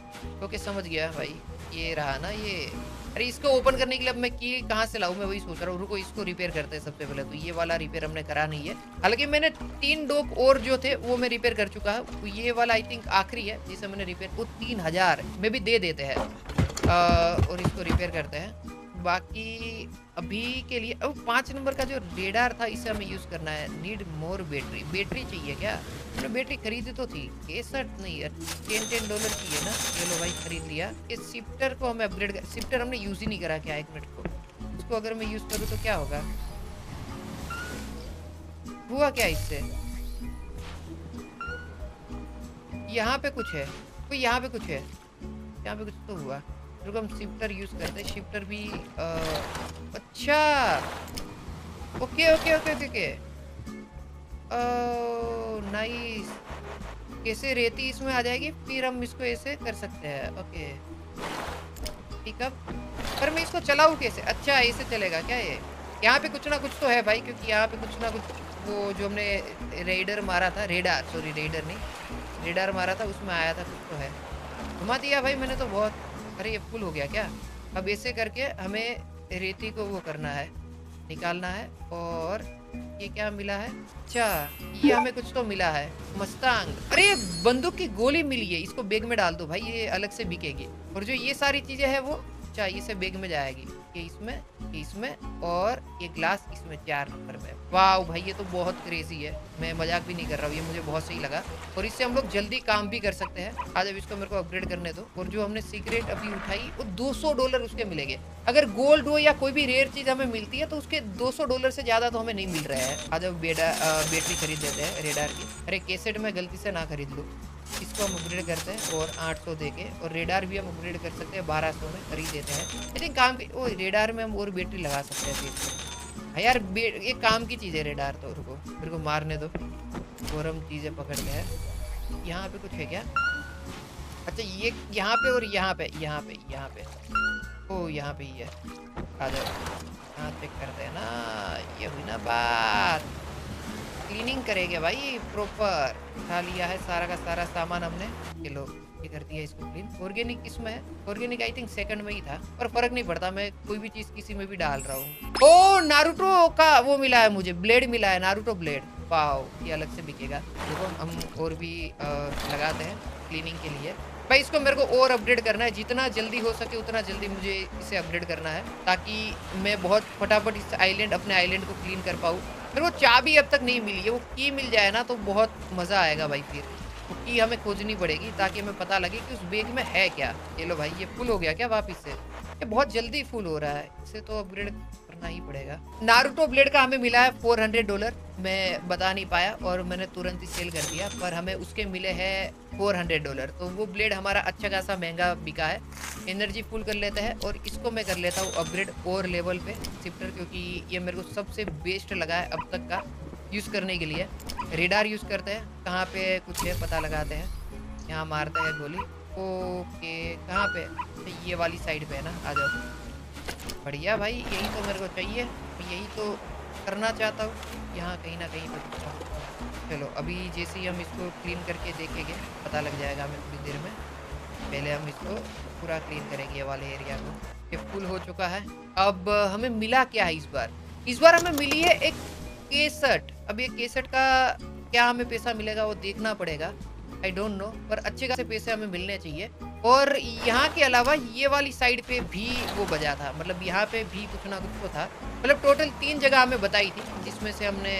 ओके समझ गया भाई, ये रहा ना ये। अरे इसको ओपन करने के लिए अब मैं की कहाँ से लाऊं, मैं वही सोच रहा हूँ। रुको इसको रिपेयर करते हैं सबसे पहले। तो ये वाला रिपेयर हमने करा नहीं है, हालांकि मैंने 3 डोक और जो थे वो मैं रिपेयर कर चुका है। तो ये वाला आई थिंक आखिरी है जिसे मैंने रिपेयर, वो 3000 में भी दे देते हैं और इसको रिपेयर करते हैं। बाकी अभी के लिए अब 5 नंबर का जो रेडार था इसे हमें यूज करना है। नीड मोर बैटरी, बैटरी चाहिए क्या? मैंने बैटरी खरीदी तो थी, 61 नहीं है, $10 की है ना। चलो भाई खरीद लिया। इस शिफ्टर को हमें अपग्रेड कर, शिफ्टर हमने यूज ही नहीं करा क्या? 1 मिनट को, इसको अगर मैं यूज करूँ तो क्या होगा? हुआ क्या इससे? यहाँ पे कुछ है, कोई यहाँ पे कुछ है, यहाँ पे कुछ तो हुआ। रुको हम शिफ्टर यूज करते हैं, शिफ्टर भी अच्छा okay okay okay okay nice. कैसे रेती इसमें आ जाएगी, फिर हम इसको ऐसे कर सकते हैं। ओके पिकअप, पर मैं इसको चलाऊँ कैसे? अच्छा ऐसे चलेगा क्या ये? यहाँ पे कुछ ना कुछ तो है भाई, क्योंकि यहाँ पे कुछ ना कुछ वो जो हमने रेडर मारा था, रेडार सॉरी रेडर नहीं, रेडार मारा था उसमें आया था, कुछ तो है। घुमा दिया भाई मैंने तो बहुत। अरे ये फुल हो गया क्या? अब ऐसे करके हमें रेती को वो करना है, निकालना है। और ये क्या मिला है? अच्छा ये हमें कुछ तो मिला है, मस्तांग। अरे बंदूक की गोली मिली है, इसको बैग में डाल दो भाई, ये अलग से बिकेगी। और जो ये सारी चीजें हैं वो, अच्छा इसे बैग में जाएगी, ये इसमें और ये ग्लास इसमें 4 नंबर में। वाह भाई ये तो बहुत क्रेजी है, मैं मजाक भी नहीं कर रहा हूँ, ये मुझे बहुत सही लगा। और इससे हम लोग जल्दी काम भी कर सकते हैं। आज अब इसको मेरे को अपग्रेड करने दो। और जो हमने सीक्रेट अभी उठाई वो $200 उसके मिलेंगे। अगर गोल्ड हो या कोई भी रेयर चीज हमें मिलती है तो उसके $200 से ज्यादा तो हमें नहीं मिल रहा है। आज अब बैटरी खरीद लेते हैं रेडार की। अरे कैसेट में गलती से ना खरीद लो, इसको हम अपग्रेड करते हैं और 800 दे के। और रेडार भी हम अपग्रेड कर सकते हैं, 1200 में खरीद देते हैं। आई थिंक काम की, ओ रेडार में हम और बैटरी लगा सकते हैं फिर। यार ये काम की चीज़ है रेडार तो। रुको मेरे को मारने दो और हम चीज़ें पकड़ते हैं। यहाँ पे कुछ है क्या? अच्छा ये यहाँ पे और यहाँ पे ओ यहाँ पे ही है। आ जाओ यहाँ चेक करते हैं ना, ये हुई ना बात। क्लीनिंग करेंगे भाई प्रॉपर। उठा लिया है सारा का सारा सामान हमने, चलो ये कर दिया इसको क्लीन। ऑर्गेनिक इसमें है, ऑर्गेनिक आई थिंक सेकंड में ही था, पर फर्क नहीं पड़ता, मैं कोई भी चीज किसी में भी डाल रहा हूँ। ओ नारुतो का वो मिला है मुझे, ब्लेड मिला है, नारुतो ब्लेड। वाओ ये अलग से बिकेगा। देखो हम और भी लगाते हैं क्लीनिंग के लिए। भाई इसको मेरे को और अपग्रेड करना है, जितना जल्दी हो सके उतना जल्दी मुझे इसे अपग्रेड करना है, ताकि मैं बहुत फटाफट इस अपने आइलैंड को क्लीन कर पाऊँ। मेरे को चाबी अब तक नहीं मिली है, वो की मिल जाए ना तो बहुत मज़ा आएगा भाई। फिर वो की हमें खोजनी पड़ेगी ताकि हमें पता लगे कि उस बैग में है क्या। ये लो भाई ये फुल हो गया क्या वापिस से? ये बहुत जल्दी फुल हो रहा है, इसे तो अपग्रेड करना ही पड़ेगा। नारुतो ब्लेड का हमें मिला है $400, मैं बता नहीं पाया और मैंने तुरंत ही सेल कर दिया, पर हमें उसके मिले हैं $400। तो वो ब्लेड हमारा अच्छा खासा महंगा बिका है। एनर्जी फुल कर लेते हैं और इसको मैं कर लेता हूँ अपग्रेड और लेवल पे शिफ्टर, क्योंकि ये मेरे को सबसे बेस्ट लगा है अब तक का यूज़ करने के लिए। रेडार यूज़ करते हैं, कहाँ पे कुछ है पता लगाते हैं। यहाँ मारते हैं गोली। ओके कहाँ पे? ये वाली साइड पे है ना, आ जाओ। बढ़िया भाई यही तो मेरे को चाहिए, यही तो करना चाहता हूँ। यहाँ कहीं ना कहीं पर चलो अभी जैसे ही हम इसको क्लीन करके देखेंगे पता लग जाएगा हमें थोड़ी देर में। पहले हम इसको पूरा क्लीन करेंगे ये वाले एरिया को। ये फुल हो चुका है। अब हमें मिला क्या है इस बार हमें मिली है एक केसट। अब ये केसट का क्या हमें पैसा मिलेगा वो देखना पड़ेगा, आई डोंट नो, पर अच्छे खासे पैसे हमें मिलने चाहिए। और यहाँ के अलावा ये वाली साइड पे भी वो बजा था, मतलब यहाँ पे भी कुछ ना कुछ तो था। मतलब टोटल 3 जगह हमें बताई थी, जिसमें से हमने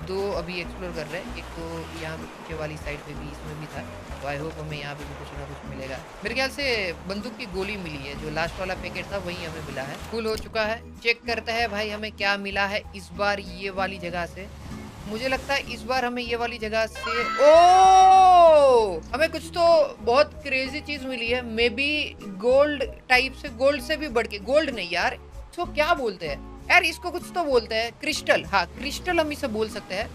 2 अभी एक्सप्लोर कर रहे हैं। एक तो यहाँ पे पीछे वाली साइड पे भी, इसमें भी था। तो आई होप हमें यहाँ पे भी कुछ ना कुछ मिलेगा। मेरे ख्याल से बंदूक की गोली मिली है, जो लास्ट वाला पैकेट था वही हमें मिला है। फुल हो चुका है। चेक करते हैं भाई हमें क्या मिला है इस बार ये वाली जगह से। मुझे लगता है इस बार हमें ये वाली जगह से ओ हमें कुछ तो बहुत क्रेजी चीज मिली है। मे बी गोल्ड टाइप से, गोल्ड से भी बढ़ के, गोल्ड नहीं यार, इसको क्या बोलते हैं यार, इसको कुछ तो बोलते हैं, क्रिस्टल। हाँ क्रिस्टल हम इसे बोल सकते हैं।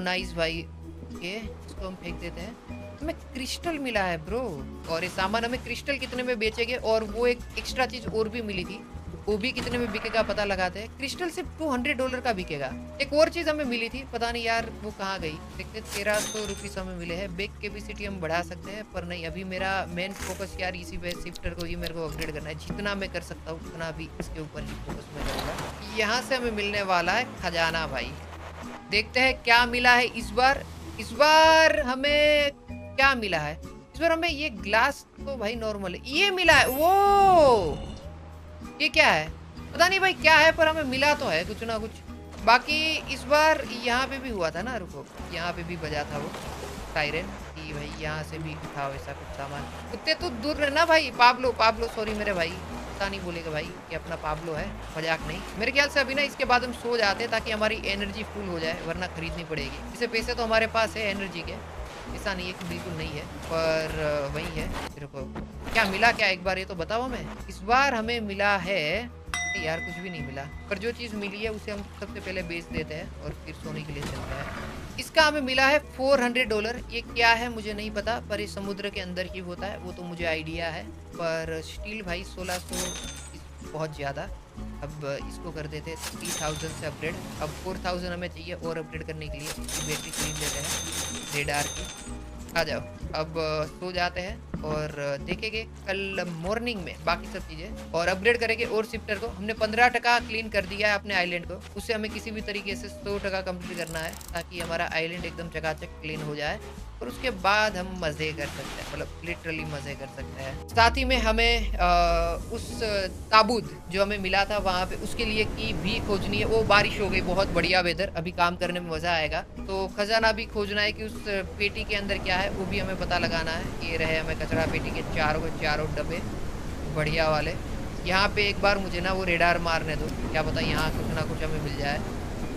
नाइस भाई, ये इसको हम फेंक देते हैं। हमें क्रिस्टल मिला है ब्रो, और ये सामान हमें क्रिस्टल कितने में बेचेंगे। और वो एक एक्स्ट्रा चीज और भी मिली थी, वो भी कितने में बिकेगा पता लगाते हैं। क्रिस्टल सिर्फ $200 का बिकेगा। एक और चीज हमें मिली थी, पता नहीं यार वो कहाँ गई। देखते 1300 रुपीज हमें मिले हैं। बैग कैपेसिटी हम बढ़ा सकते हैं, पर नहीं, अभी मेरा मेन फोकस यार इसी पे शिफ्टर को ही मेरे को अपग्रेड करना है। जितना मैं कर सकता हूँ उतना अभी इसके ऊपर ही फोकस मैं करूँगा। यहाँ से हमें मिलने वाला है खजाना भाई। देखते हैं क्या मिला है इस बार। इस बार हमें क्या मिला है इस बार हमें? ये ग्लास तो भाई नॉर्मल है, ये मिला है। वो ये क्या है पता नहीं भाई क्या है, पर हमें मिला तो है कुछ ना कुछ। बाकी इस बार यहाँ पे भी हुआ था ना, रुको, यहाँ पे भी बजा था वो सायरन कि भाई यहाँ से भी उठाओ ऐसा कुछ सामान। कुत्ते तो दूर रहना भाई। पाब्लो, पाब्लो सॉरी मेरे भाई, पता नहीं बोलेगा भाई कि अपना पाब्लो है, मजाक नहीं। मेरे ख्याल से अभी ना इसके बाद हम सो जाते हैं ताकि हमारी एनर्जी फुल हो जाए, वरना खरीदनी पड़ेगी। इसे पैसे तो हमारे पास है एनर्जी के, ऐसा नहीं है कि बिल्कुल नहीं है, पर वही है। रुको, क्या मिला क्या एक बार ये तो बताओ हमें। इस बार हमें मिला है यार, कुछ भी नहीं मिला, पर जो चीज़ मिली है उसे हम सबसे पहले बेच देते हैं और फिर सोने के लिए चलता है। इसका हमें मिला है $400। ये क्या है मुझे नहीं पता, पर ये समुद्र के अंदर ही होता है वो तो मुझे आइडिया है। पर स्टील भाई 1600 बहुत ज़्यादा। अब इसको कर देते 3000 से अपग्रेड। अब 4000 हमें चाहिए और अपग्रेड करने के लिए। बैटरी खरीद लेते हैं रेडार की। आ जाओ, अब सो जाते हैं और देखेंगे कल मॉर्निंग में बाकी सब चीज़ें, और अपग्रेड करेंगे। और शिफ्टर को हमने 15% क्लीन कर दिया है अपने आइलैंड को, उससे हमें किसी भी तरीके से 100% कंप्लीट करना है ताकि हमारा आइलैंड एकदम चकाचक क्लीन हो जाए। और उसके बाद हम मज़े कर सकते हैं, मतलब लिटरली मज़े कर सकते हैं। साथ ही में हमें उस ताबूत जो हमें मिला था वहाँ पे, उसके लिए की भी खोजनी है। वो बारिश हो गई, बहुत बढ़िया वेदर, अभी काम करने में मज़ा आएगा। तो खजाना भी खोजना है कि उस पेटी के अंदर क्या है, वो भी हमें पता लगाना है। ये रहे हमें कचरा पेटी के चारों डब्बे बढ़िया वाले। यहाँ पे एक बार मुझे ना वो रेडार मारने दो, क्या पता यहाँ कुछ ना कुछ हमें मिल जाए।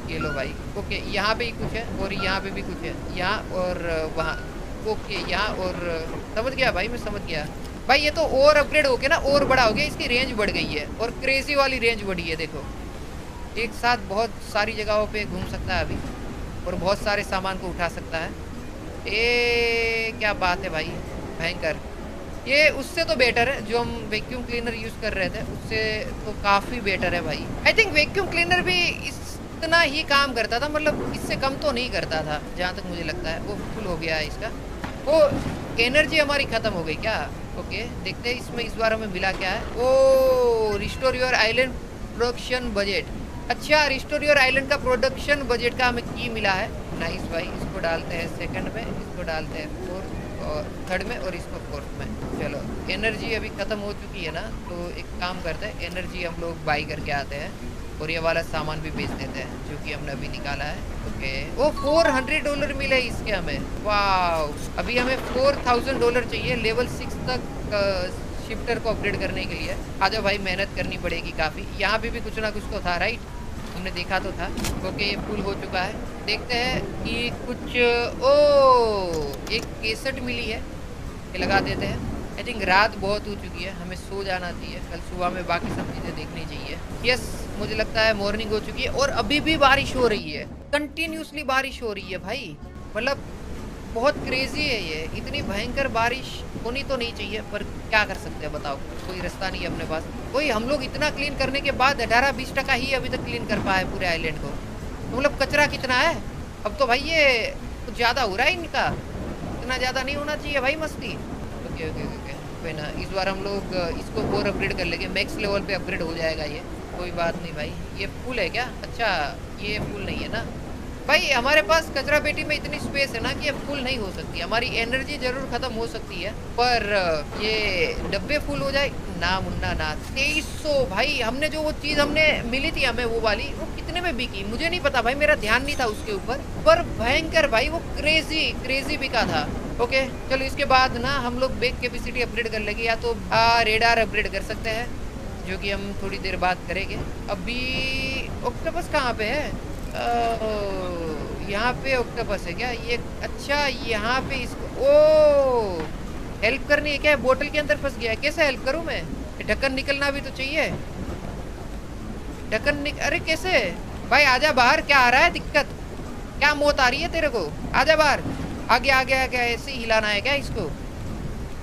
ये लो भाई, ओके, यहाँ पे ही कुछ है और यहाँ पे भी कुछ है, यहाँ और वहाँ, ओके, यहाँ और, समझ गया भाई, मैं समझ गया भाई। ये तो और अपग्रेड हो गया ना, और बड़ा हो गया, इसकी रेंज बढ़ गई है और क्रेजी वाली रेंज बढ़ी है। देखो, एक साथ बहुत सारी जगहों पे घूम सकता है अभी और बहुत सारे सामान को उठा सकता है। क्या बात है भाई, भयंकर। ये उससे तो बेटर है जो हम वैक्यूम क्लीनर यूज़ कर रहे थे, उससे तो काफ़ी बेटर है भाई। आई थिंक वैक्यूम क्लीनर भी इतना ही काम करता था, मतलब इससे कम तो नहीं करता था जहाँ तक मुझे लगता है। वो फुल हो गया है इसका, वो एनर्जी हमारी ख़त्म हो गई क्या? ओके, देखते हैं इसमें इस बार हमें मिला क्या है। Oh, restore your island production budget. अच्छा, रिस्टोर योर आइलैंड का प्रोडक्शन बजट का हमें की मिला है। नाइस भाई, इसको डालते हैं सेकंड में, इसको डालते हैं फोर्थ और थर्ड में, और इसको फोर्थ में। चलो, एनर्जी अभी ख़त्म हो चुकी है ना, तो एक काम करते हैं, एनर्जी हम लोग बाई करके आते हैं और ये वाला सामान भी बेच देते हैं जो कि हमने अभी निकाला है। ओके, वो $400 मिले इसके हमें। वाह, अभी हमें $4000 चाहिए लेवल 6 तक शिफ्टर को अपग्रेड करने के लिए। आ जाओ भाई, मेहनत करनी पड़ेगी काफ़ी। यहाँ पे भी कुछ ना कुछ तो था, राइट? हमने देखा तो था। ओके, ये फुल हो चुका है। देखते हैं कि कुछ, ओ, एक केसट मिली है, ये लगा देते हैं। आई थिंक रात बहुत हो चुकी है, हमें सो जाना चाहिए, कल सुबह में बाकी सब चीज़ें देखनी चाहिए। यस, मुझे लगता है मॉर्निंग हो चुकी है और अभी भी बारिश हो रही है, कंटिन्यूसली बारिश हो रही है भाई। मतलब बहुत क्रेजी है ये, इतनी भयंकर बारिश होनी तो नहीं चाहिए, पर क्या कर सकते हैं बताओ, कोई रास्ता नहीं है अपने पास। कोई, हम लोग इतना क्लीन करने के बाद 18-20% ही अभी तक क्लीन कर पाए पूरे आइलैंड को। तो मतलब कचरा कितना है अब तो भाई, ये कुछ ज़्यादा हो रहा है इनका, इतना ज़्यादा नहीं होना चाहिए भाई मस्ती। ओके ओके ओके, कोई ना, इस बार हम लोग इसको और अपग्रेड कर लेंगे, मैक्स लेवल पे अपग्रेड हो जाएगा ये, कोई बात नहीं भाई। ये फुल है क्या? अच्छा, ये फुल नहीं है ना भाई। हमारे पास कचरा पेटी में इतनी स्पेस है ना कि ये फुल नहीं हो सकती। हमारी एनर्जी जरूर खत्म हो सकती है, पर ये डब्बे फुल हो जाए ना मुन्ना ना। 2300 भाई, हमने जो वो चीज़ हमने मिली थी हमें, वो वाली, वो कितने में बिकी मुझे नहीं पता भाई, मेरा ध्यान नहीं था उसके ऊपर, पर भयंकर भाई, वो क्रेजी बिका था। ओके, चलो इसके बाद ना हम लोग बैग कैपेसिटी अपग्रेड कर लेंगे, या तो रेडार अपग्रेड कर सकते हैं, जो कि हम थोड़ी देर बाद करेंगे। अभी ऑक्टोपस कहाँ पे है? यहाँ पे ऑक्टोपस है क्या ये? अच्छा यहाँ पे इसको ओ हेल्प करनी है क्या? बोतल के अंदर फंस गया है, कैसे हेल्प करूँ मैं? ढक्कन निकलना भी तो चाहिए। अरे कैसे भाई? आजा बाहर। क्या आ रहा है दिक्कत? क्या मौत आ रही है तेरे को? आजा बाहर। आगे आगे आगे ऐसे ही हिलाना है क्या इसको?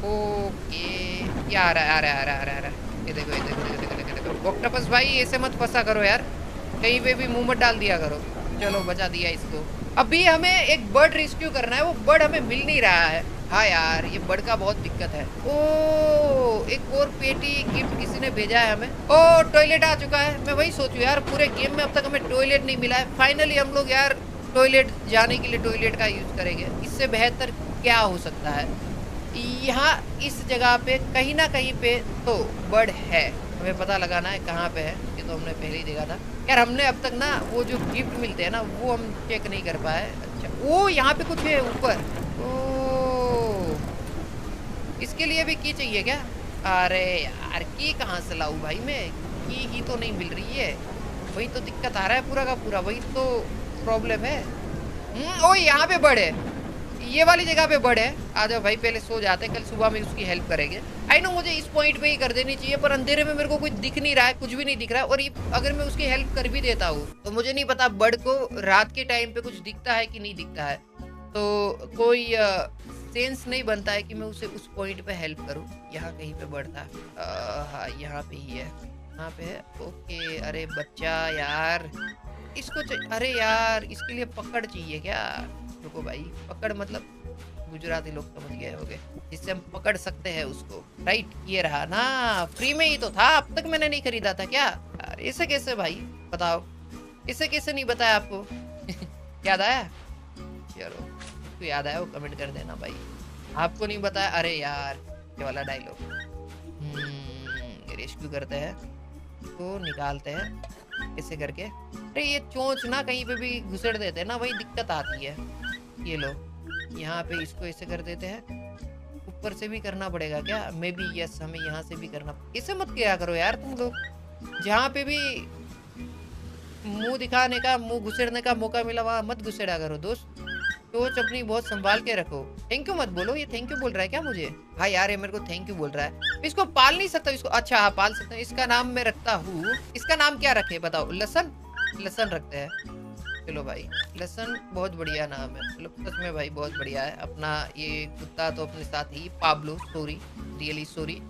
ओके क्या आ रहा है? आ रहा है आ रहा है आ रहा है आ रहा है। ये देखो ये देखो ये देखो ये देखो ऑक्टोपस भाई ऐसे मत फंसा करो यार, कहीं पे भी मुंह मत डाल दिया करो। चलो बचा दिया इसको। अभी हमें एक बर्ड रेस्क्यू करना है, वो बर्ड हमें मिल नहीं रहा है। हाँ यार ये बर्ड का बहुत दिक्कत है। ओ एक और पेटी गिफ्ट किसी ने भेजा है हमें। ओ टॉयलेट आ चुका है। मैं वही सोचूं यार पूरे गेम में अब तक हमें टॉयलेट नहीं मिला है। फाइनली हम लोग यार टॉयलेट जाने के लिए टॉयलेट का यूज करेंगे। इससे बेहतर क्या हो सकता है? यहाँ इस जगह पे कहीं ना कहीं पे तो बर्ड है, हमें पता लगाना है कहाँ पे है। ये तो हमने पहले ही देखा था यार। हमने अब तक ना वो जो गिफ्ट मिलते हैं ना वो हम चेक नहीं कर पाए। अच्छा वो यहाँ पे कुछ है ऊपर। ओ इसके लिए भी की चाहिए क्या? अरे यार की कहाँ से लाऊं भाई मैं? की तो नहीं मिल रही है। वही तो दिक्कत आ रहा है पूरा का पूरा, वही तो प्रॉब्लम है। ओ यहाँ पे बर्ड है, ये वाली जगह पे बर्ड है। आ जाओ भाई पहले सो जाते हैं, कल सुबह में उसकी हेल्प करेंगे। आई नो मुझे इस पॉइंट पे ही कर देनी चाहिए, पर अंधेरे में मेरे को कुछ दिख नहीं रहा है, कुछ भी नहीं दिख रहा है। और अगर मैं उसकी हेल्प कर भी देता हूँ तो मुझे नहीं पता बर्ड को रात के टाइम पे कुछ दिखता है कि नहीं दिखता है। तो कोई सेंस नहीं बनता है कि मैं उसे उस पॉइंट पे हेल्प करूँ। यहाँ कहीं पे बर्ड था। हाँ यहाँ पे ही है, यहाँ पे है। ओके अरे बच्चा यार इसको अरे यार इसके लिए पकड़ चाहिए क्या? रुको भाई, पकड़ मतलब गुजराती लोग समझ गए होंगे, जिससे हम पकड़ सकते हैं उसको। राइट ये रहा ना, फ्री में ही तो था, अब तक मैंने नहीं खरीदा था क्या यार? इसे कैसे भाई बताओ, इसे कैसे नहीं बताया आपको? याद आया? चलो तो याद आया वो कमेंट कर देना भाई। आपको नहीं बताया? अरे यार ये वाला डायलॉग। रेस्क्यू करते हैं तो निकालते हैं ऐसे करके। अरे ये चोंच ना कहीं पे भी घुसेड़ देते हैं ना, वही दिक्कत आती है। ये लो यहाँ पे इसको ऐसे कर देते हैं। ऊपर से भी करना पड़ेगा क्या? मे बी यस हमें यहाँ से भी करना। इसे मत किया करो यार तुम लोग, जहाँ पे भी मुंह दिखाने का मुंह घुसेड़ने का मौका मिला वहाँ मत घुसेड़ा करो दोस्त। सोच अपनी बहुत संभाल के रखो। थैंक यू मत बोलो। ये थैंक यू बोल रहा है क्या मुझे? हाँ यार ये मेरे को थैंक यू बोल रहा है। इसको पाल नहीं सकता इसको? अच्छा हाँ पाल सकते हैं। इसका नाम मैं रखता हूँ। इसका नाम क्या रखे बताओ? लसन। लसन रखते हैं। चलो भाई लसन बहुत बढ़िया नाम है, मतलब सच में भाई बहुत बढ़िया है। अपना ये कुत्ता तो अपने साथ ही पाब्लो सॉरी रियली सॉरी।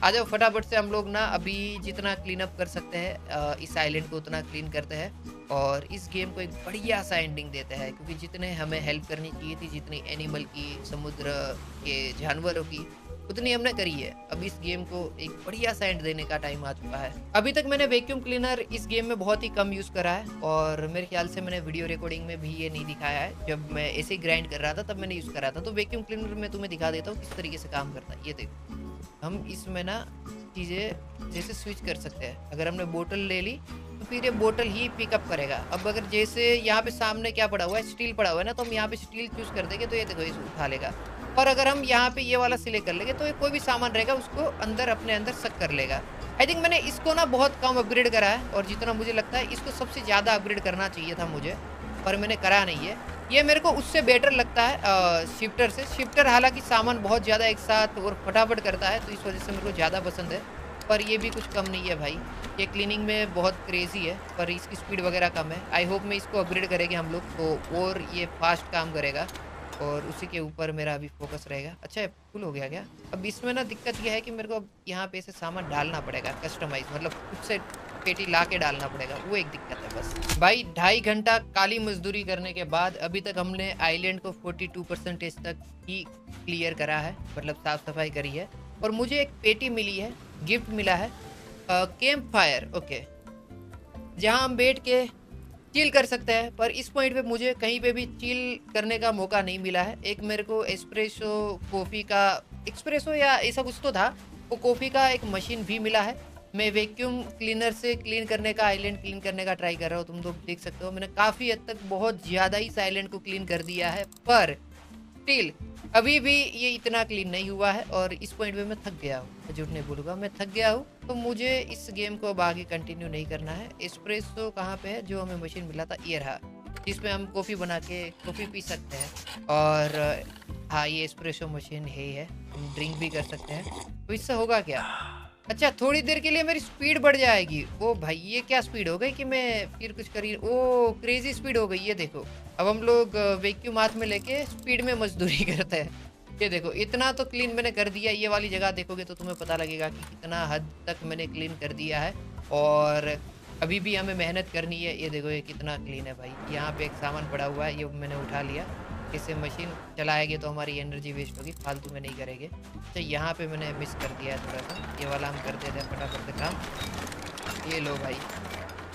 आ जाओ फटाफट से हम लोग ना अभी जितना क्लीन अप कर सकते हैं इस आइलैंड को उतना क्लीन करते हैं और इस गेम को एक बढ़िया सा एंडिंग देते हैं। क्योंकि जितने हमें हेल्प करनी चाहिए थी, जितनी एनिमल की, समुद्र के जानवरों की, उतनी हमने करी है। अब इस गेम को एक बढ़िया सा एंड देने का टाइम आ चुका है। अभी तक मैंने वैक्यूम क्लीनर इस गेम में बहुत ही कम यूज करा है और मेरे ख्याल से मैंने वीडियो रिकॉर्डिंग में भी ये नहीं दिखाया है। जब मैं ऐसे ही ग्राइंड कर रहा था तब मैंने यूज करा था। तो वैक्यूम क्लीनर में तुम्हें दिखा देता हूँ किस तरीके से काम करता है। ये देखो हम इसमें ना चीज़ें जैसे स्विच कर सकते हैं। अगर हमने बोतल ले ली तो फिर ये बोतल ही पिकअप करेगा। अब अगर जैसे यहाँ पे सामने क्या पड़ा हुआ है, स्टील पड़ा हुआ है ना, तो हम यहाँ पे स्टील चूज कर देंगे तो ये देखो इसे उठा लेगा। और अगर हम यहाँ पे ये वाला सिलेक्ट कर लेंगे तो ये कोई भी सामान रहेगा उसको अंदर अपने अंदर सक कर लेगा। आई थिंक मैंने इसको ना बहुत कम अपग्रेड करा है और जितना मुझे लगता है इसको सबसे ज़्यादा अपग्रेड करना चाहिए था मुझे, पर मैंने करा नहीं है। ये मेरे को उससे बेटर लगता है शिफ्टर से। शिफ्टर हालांकि सामान बहुत ज़्यादा एक साथ और फटाफट करता है तो इस वजह से मेरे को ज़्यादा पसंद है, पर ये भी कुछ कम नहीं है भाई। ये क्लीनिंग में बहुत क्रेजी है पर इसकी स्पीड वगैरह कम है। आई होप में इसको अपग्रेड करेंगे हम लोग तो और ये फास्ट काम करेगा और उसी के ऊपर मेरा अभी फोकस रहेगा। अच्छा फुल हो गया क्या? अब इसमें ना दिक्कत यह है कि मेरे को अब यहाँ पे से सामान डालना पड़ेगा कस्टमाइज, मतलब खुद से पेटी ला के डालना पड़ेगा, वो एक दिक्कत है बस। भाई 2.5 घंटा काली मजदूरी करने के बाद अभी तक हमने आइलैंड को 42% तक ही क्लियर करा है, मतलब साफ सफाई करी है। और मुझे एक पेटी मिली है, गिफ्ट मिला है कैंप फायर। ओके जहाँ हम बैठ के चिल कर सकते हैं, पर इस पॉइंट पे मुझे कहीं पे भी चिल करने का मौका नहीं मिला है। एक मेरे को एस्प्रेसो कॉफ़ी का, एक्सप्रेसो या ऐसा कुछ तो था, वो कॉफ़ी का एक मशीन भी मिला है। मैं वैक्यूम क्लीनर से क्लीन करने का, आइलैंड क्लीन करने का ट्राई कर रहा हूँ। तुम लोग देख सकते हो मैंने काफ़ी हद तक बहुत ज़्यादा ही इस आइलैंड को क्लीन कर दिया है, पर स्टिल अभी भी ये इतना क्लीन नहीं हुआ है और इस पॉइंट पे मैं थक गया हूँ। मैं झूठ नहीं बोलूँगा, मैं थक गया हूँ। तो मुझे इस गेम को अब आगे कंटिन्यू नहीं करना है। एस्प्रेसो कहाँ पे है जो हमें मशीन मिला था? ये रहा। जिसमें हम कॉफ़ी बना के कॉफ़ी पी सकते हैं। और हाँ, ये एस्प्रेसो मशीन है, हम ड्रिंक भी कर सकते हैं। तो इससे होगा क्या? अच्छा, थोड़ी देर के लिए मेरी स्पीड बढ़ जाएगी। ओ भाई, ये क्या स्पीड हो गई कि मैं फिर कुछ करी। ओ क्रेजी स्पीड हो गई, ये देखो। अब हम लोग वैक्यूम हाथ में लेके स्पीड में मजदूरी करते हैं। ये देखो, इतना तो क्लीन मैंने कर दिया। ये वाली जगह देखोगे तो तुम्हें पता लगेगा कि कितना हद तक मैंने क्लीन कर दिया है। और अभी भी हमें मेहनत करनी है। ये देखो, ये कितना क्लीन है भाई। यहाँ पे एक सामान पड़ा हुआ है, ये मैंने उठा लिया। इससे मशीन चलाएंगे तो हमारी एनर्जी वेस्ट होगी, फालतू में नहीं करेंगे। तो यहाँ पे मैंने मिस कर दिया है थोड़ा सा। ये वाला हम कर देते हैं फटाफट से काम। ये लो भाई,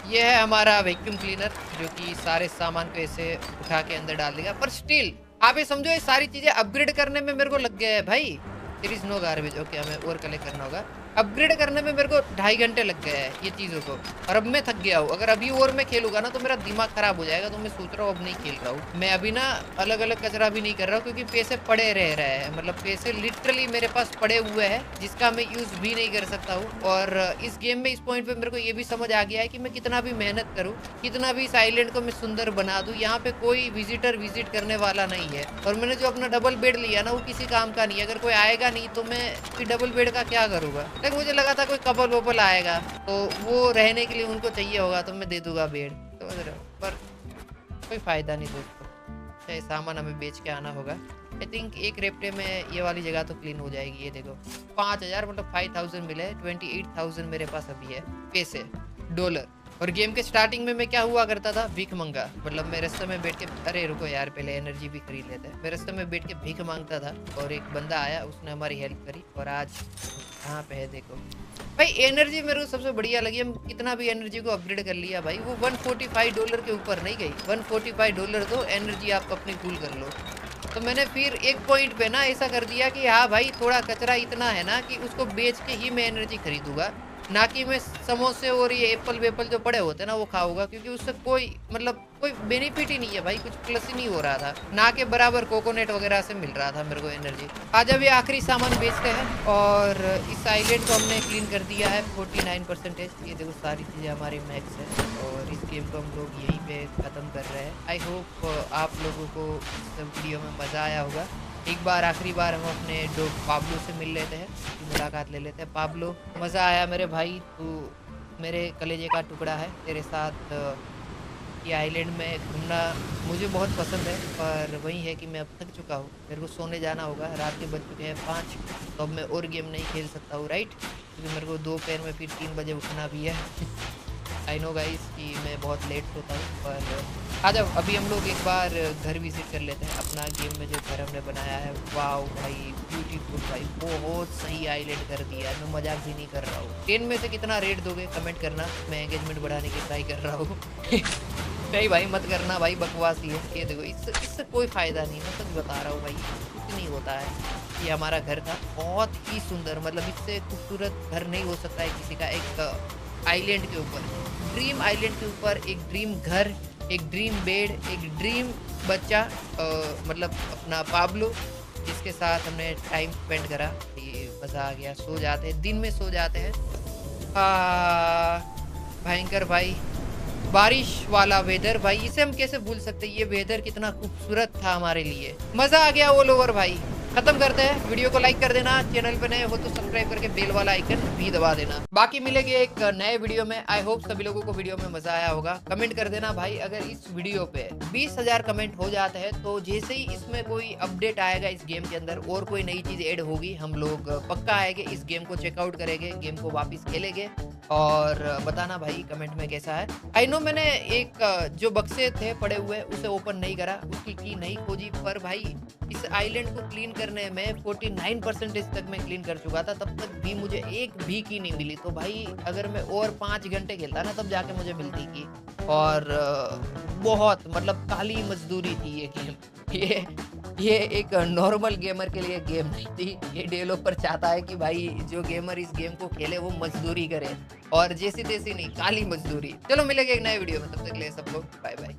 ये है हमारा वैक्यूम क्लीनर, जो कि सारे सामान को ऐसे उठा के अंदर डाल देगा। पर स्टिल आप ये समझो, ये सारी चीजें अपग्रेड करने में मेरे को लग गया है भाई। There is no garbage. Okay, हमें और कलेक्ट करना होगा। अपग्रेड करने में मेरे को 2.5 घंटे लग गए हैं ये चीज़ों को, और अब मैं थक गया हूँ। अगर अभी और मैं खेलूंगा ना तो मेरा दिमाग खराब हो जाएगा। तो मैं सोच रहा हूँ अब नहीं खेल रहा हूँ मैं। अभी ना अलग अलग कचरा भी नहीं कर रहा हूँ, क्योंकि पैसे पड़े रह रहे हैं। मतलब पैसे लिटरली मेरे पास पड़े हुए हैं, जिसका मैं यूज़ भी नहीं कर सकता हूँ। और इस गेम में इस पॉइंट पे मेरे को ये भी समझ आ गया है कि मैं कितना भी मेहनत करूँ, कितना भी इस आइलैंड को मैं सुंदर बना दूँ, यहाँ पे कोई विजिटर विजिट करने वाला नहीं है। और मैंने जो अपना डबल बेड लिया ना, वो किसी काम का नहीं है। अगर कोई आएगा नहीं तो मैं फिर डबल बेड का क्या करूँगा। लेकिन मुझे लगा था कोई कपल वपल आएगा तो वो रहने के लिए उनको चाहिए होगा, तो मैं दे दूंगा बेड। समझ रहे हो? पर कोई फायदा नहीं दोस्तों। चाहे सामान हमें बेच के आना होगा। आई थिंक एक रेप्टे में ये वाली जगह तो क्लीन हो जाएगी। ये देखो, 5000 मतलब 5000 मिले, 28,000 मेरे पास अभी है पैसे, डॉलर। और गेम के स्टार्टिंग में मैं क्या हुआ करता था, भीख मंगा। मतलब मैं रास्ते में बैठ के, अरे रुको यार, पहले एनर्जी भी खरीद लेते हैं। मैं रास्ते में बैठ के भीख मांगता था, और एक बंदा आया, उसने हमारी हेल्प करी। और आज कहाँ पे है देखो भाई। एनर्जी मेरे को सबसे बढ़िया लगी। हम कितना भी एनर्जी को अपग्रेड कर लिया भाई, वो $145 के ऊपर नहीं गई। $145 दो, एनर्जी आप अपनी फुल कर लो। तो मैंने फिर एक पॉइंट पे ना ऐसा कर दिया कि हाँ भाई, थोड़ा कचरा इतना है ना कि उसको बेच के ही मैं एनर्जी खरीदूंगा, ना कि मैं समोसे और ये एप्पल वेप्पल जो पड़े होते हैं ना वो खाऊंगा, क्योंकि उससे कोई मतलब कोई बेनिफिट ही नहीं है भाई। कुछ प्लस ही नहीं हो रहा था, ना के बराबर कोकोनट वगैरह से मिल रहा था मेरे को एनर्जी। आज अभी आखिरी सामान बेचते हैं, और इस आइलैंड को हमने क्लीन कर दिया है 49%। ये देखो, सारी चीज़ें हमारी मैक्स है, और इस गेम को हम लोग यहीं पे ख़त्म कर रहे हैं। आई होप आप लोगों को इस वीडियो में मज़ा आया होगा। एक बार आखिरी बार हम अपने डॉग पाब्लो से मिल लेते हैं, मुलाकात ले लेते हैं। पाब्लो, मज़ा आया मेरे भाई, तू मेरे कलेजे का टुकड़ा है। तेरे साथ ये आइलैंड में घूमना मुझे बहुत पसंद है, पर वही है कि मैं अब थक चुका हूँ। मेरे को सोने जाना होगा, रात के बज चुके हैं 5। तो अब मैं और गेम नहीं खेल सकता हूँ, राइट? क्योंकि मेरे को दोपहर में फिर 3 बजे उठना भी है। आई नो गाइस कि मैं बहुत लेट सोता हूँ, पर आ जाओ अभी हम लोग एक बार घर विजिट कर लेते हैं। अपना गेम में जो घर हमने बनाया है, वाओ भाई, ब्यूटीफुल भाई, बहुत सही आइलैंड कर दिया है। मैं मजाक भी नहीं कर रहा हूँ। 10 में से कितना रेट दोगे कमेंट करना, मैं एंगेजमेंट बढ़ाने की ट्राई कर रहा हूँ। नहीं भाई, मत करना भाई, बकवास ही है। ये देखो, इससे कोई फ़ायदा नहीं, मैं सच बता रहा हूँ भाई, कुछ नहीं होता है। ये हमारा घर था, बहुत ही सुंदर, मतलब इससे खूबसूरत घर नहीं हो सकता है किसी का। एक आइलैंड के ऊपर, ड्रीम आइलैंड के ऊपर एक ड्रीम घर, एक ड्रीम बेड, एक ड्रीम बच्चा, मतलब अपना पाब्लो, जिसके साथ हमने टाइम स्पेंड करा। ये मज़ा आ गया। सो जाते हैं, दिन में सो जाते हैं। भयंकर भाई, बारिश वाला वेदर भाई, इसे हम कैसे भूल सकते हैं। ये वेदर कितना खूबसूरत था हमारे लिए, मज़ा आ गया ऑल ओवर भाई। खत्म करते हैं, वीडियो को लाइक कर देना, चैनल पे नए हो तो सब्सक्राइब करके बेल वाला आइकन भी दबा देना। बाकी मिलेंगे एक नए वीडियो में। आई होप सभी लोगों को वीडियो में मजा आया होगा। कमेंट कर देना भाई, अगर इस वीडियो पे 20,000 कमेंट हो जाते हैं तो जैसे ही इसमें कोई अपडेट आएगा इस गेम के अंदर, और कोई नई चीज ऐड होगी, हम लोग पक्का आएंगे, इस गेम को चेकआउट करेंगे, गेम को वापिस खेलेंगे, और बताना भाई कमेंट में कैसा है। आई नो मैंने एक जो बक्से थे पड़े हुए उसे ओपन नहीं करा, उसकी की नहीं खोजी, पर भाई इस आइलैंड को क्लीन करने में 49% तक मैं क्लीन कर चुका था, तब तक भी मुझे एक भी की नहीं मिली। तो भाई अगर मैं और 5 घंटे खेलता ना, तब जाके मुझे मिलती की। और बहुत मतलब काली मजदूरी थी ये गेम। ये एक नॉर्मल गेमर के लिए गेम नहीं थी। ये डेवलपर चाहता है कि भाई जो गेमर इस गेम को खेले वो मजदूरी करे, और जैसी तैसी नहीं, काली मजदूरी। चलो मिलेंगे एक नए वीडियो में, तब तक के लिए सबको बाय बाय।